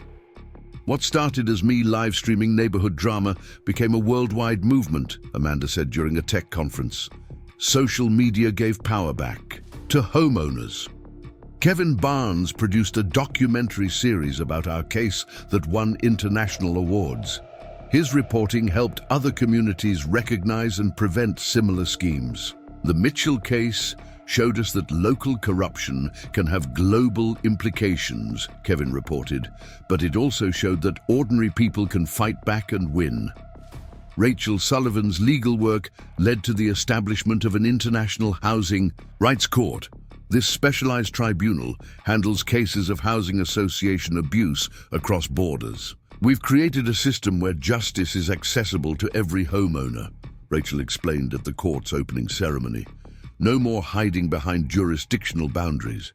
What started as me live streaming neighborhood drama became a worldwide movement, Amanda said during a tech conference. Social media gave power back to homeowners. Kevin Barnes produced a documentary series about our case that won international awards. His reporting helped other communities recognize and prevent similar schemes. The Mitchell case showed us that local corruption can have global implications, Kevin reported, but it also showed that ordinary people can fight back and win. Rachel Sullivan's legal work led to the establishment of an international housing rights court, This specialized tribunal handles cases of housing association abuse across borders. We've created a system where justice is accessible to every homeowner, Rachel explained at the court's opening ceremony. No more hiding behind jurisdictional boundaries.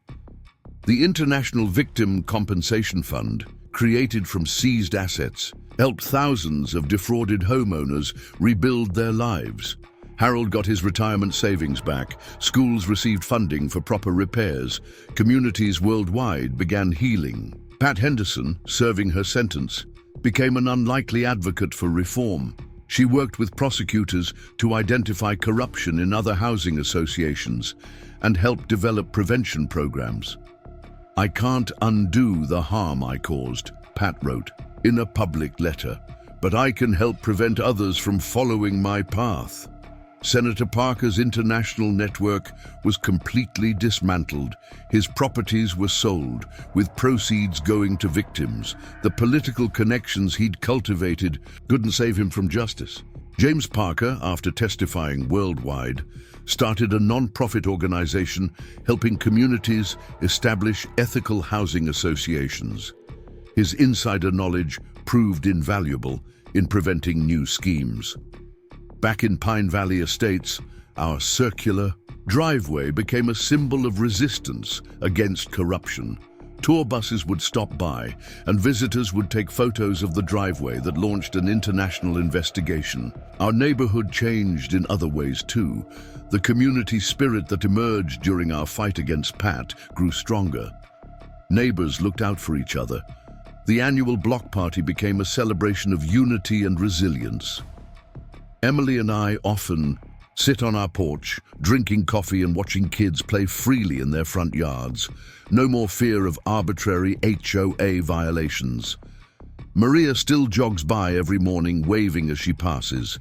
The International Victim Compensation Fund, created from seized assets, helped thousands of defrauded homeowners rebuild their lives. Harold got his retirement savings back, schools received funding for proper repairs, communities worldwide began healing. Pat Henderson, serving her sentence, became an unlikely advocate for reform. She worked with prosecutors to identify corruption in other housing associations and helped develop prevention programs. "I can't undo the harm I caused," Pat wrote in a public letter, "but I can help prevent others from following my path." Senator Parker's international network was completely dismantled. His properties were sold, with proceeds going to victims. The political connections he'd cultivated couldn't save him from justice. James Parker, after testifying worldwide, started a non-profit organization helping communities establish ethical housing associations. His insider knowledge proved invaluable in preventing new schemes. Back in Pine Valley Estates, our circular driveway became a symbol of resistance against corruption. Tour buses would stop by, and visitors would take photos of the driveway that launched an international investigation. Our neighborhood changed in other ways too. The community spirit that emerged during our fight against Pat grew stronger. Neighbors looked out for each other. The annual block party became a celebration of unity and resilience. Emily and I often sit on our porch, drinking coffee and watching kids play freely in their front yards. No more fear of arbitrary HOA violations. Maria still jogs by every morning, waving as she passes.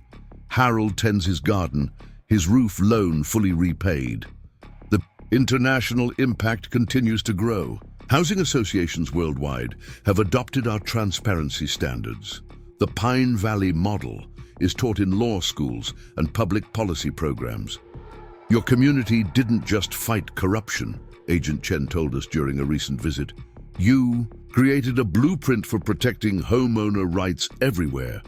Harold tends his garden, his roof loan fully repaid. The international impact continues to grow. Housing associations worldwide have adopted our transparency standards. The Pine Valley model is taught in law schools and public policy programs. Your community didn't just fight corruption, Agent Chen told us during a recent visit. You created a blueprint for protecting homeowner rights everywhere.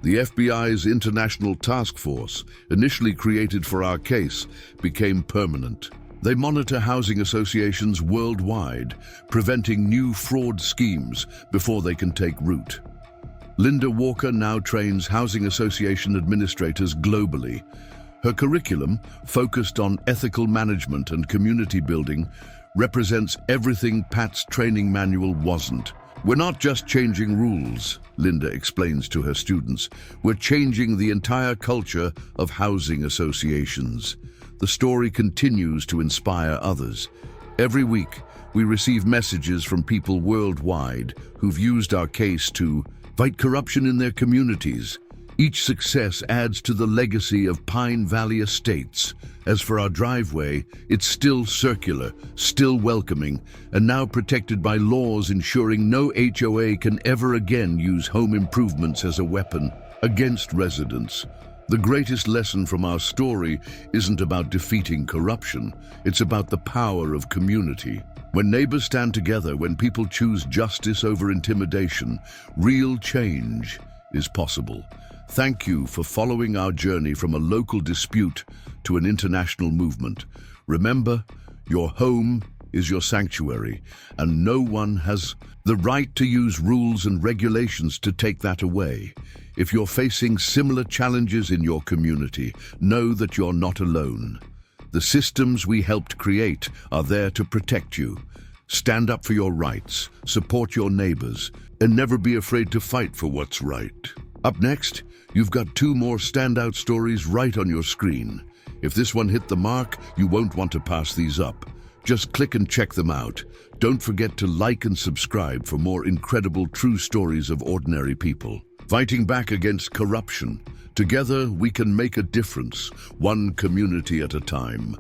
The FBI's International Task Force, initially created for our case, became permanent. They monitor housing associations worldwide, preventing new fraud schemes before they can take root. Linda Walker now trains housing association administrators globally. Her curriculum, focused on ethical management and community building, represents everything Pat's training manual wasn't. "We're not just changing rules," Linda explains to her students. "We're changing the entire culture of housing associations." The story continues to inspire others. Every week, we receive messages from people worldwide who've used our case to fight corruption in their communities. Each success adds to the legacy of Pine Valley Estates. As for our driveway, it's still circular, still welcoming, and now protected by laws ensuring no HOA can ever again use home improvements as a weapon against residents. The greatest lesson from our story isn't about defeating corruption, it's about the power of community. When neighbors stand together, when people choose justice over intimidation, real change is possible. Thank you for following our journey from a local dispute to an international movement. Remember, your home is your sanctuary, and no one has the right to use rules and regulations to take that away. If you're facing similar challenges in your community, know that you're not alone. The systems we helped create are there to protect you. Stand up for your rights, support your neighbors, and never be afraid to fight for what's right. Up next, you've got 2 more standout stories right on your screen. If this one hit the mark, you won't want to pass these up. Just click and check them out. Don't forget to like and subscribe for more incredible true stories of ordinary people fighting back against corruption. Together, we can make a difference, one community at a time.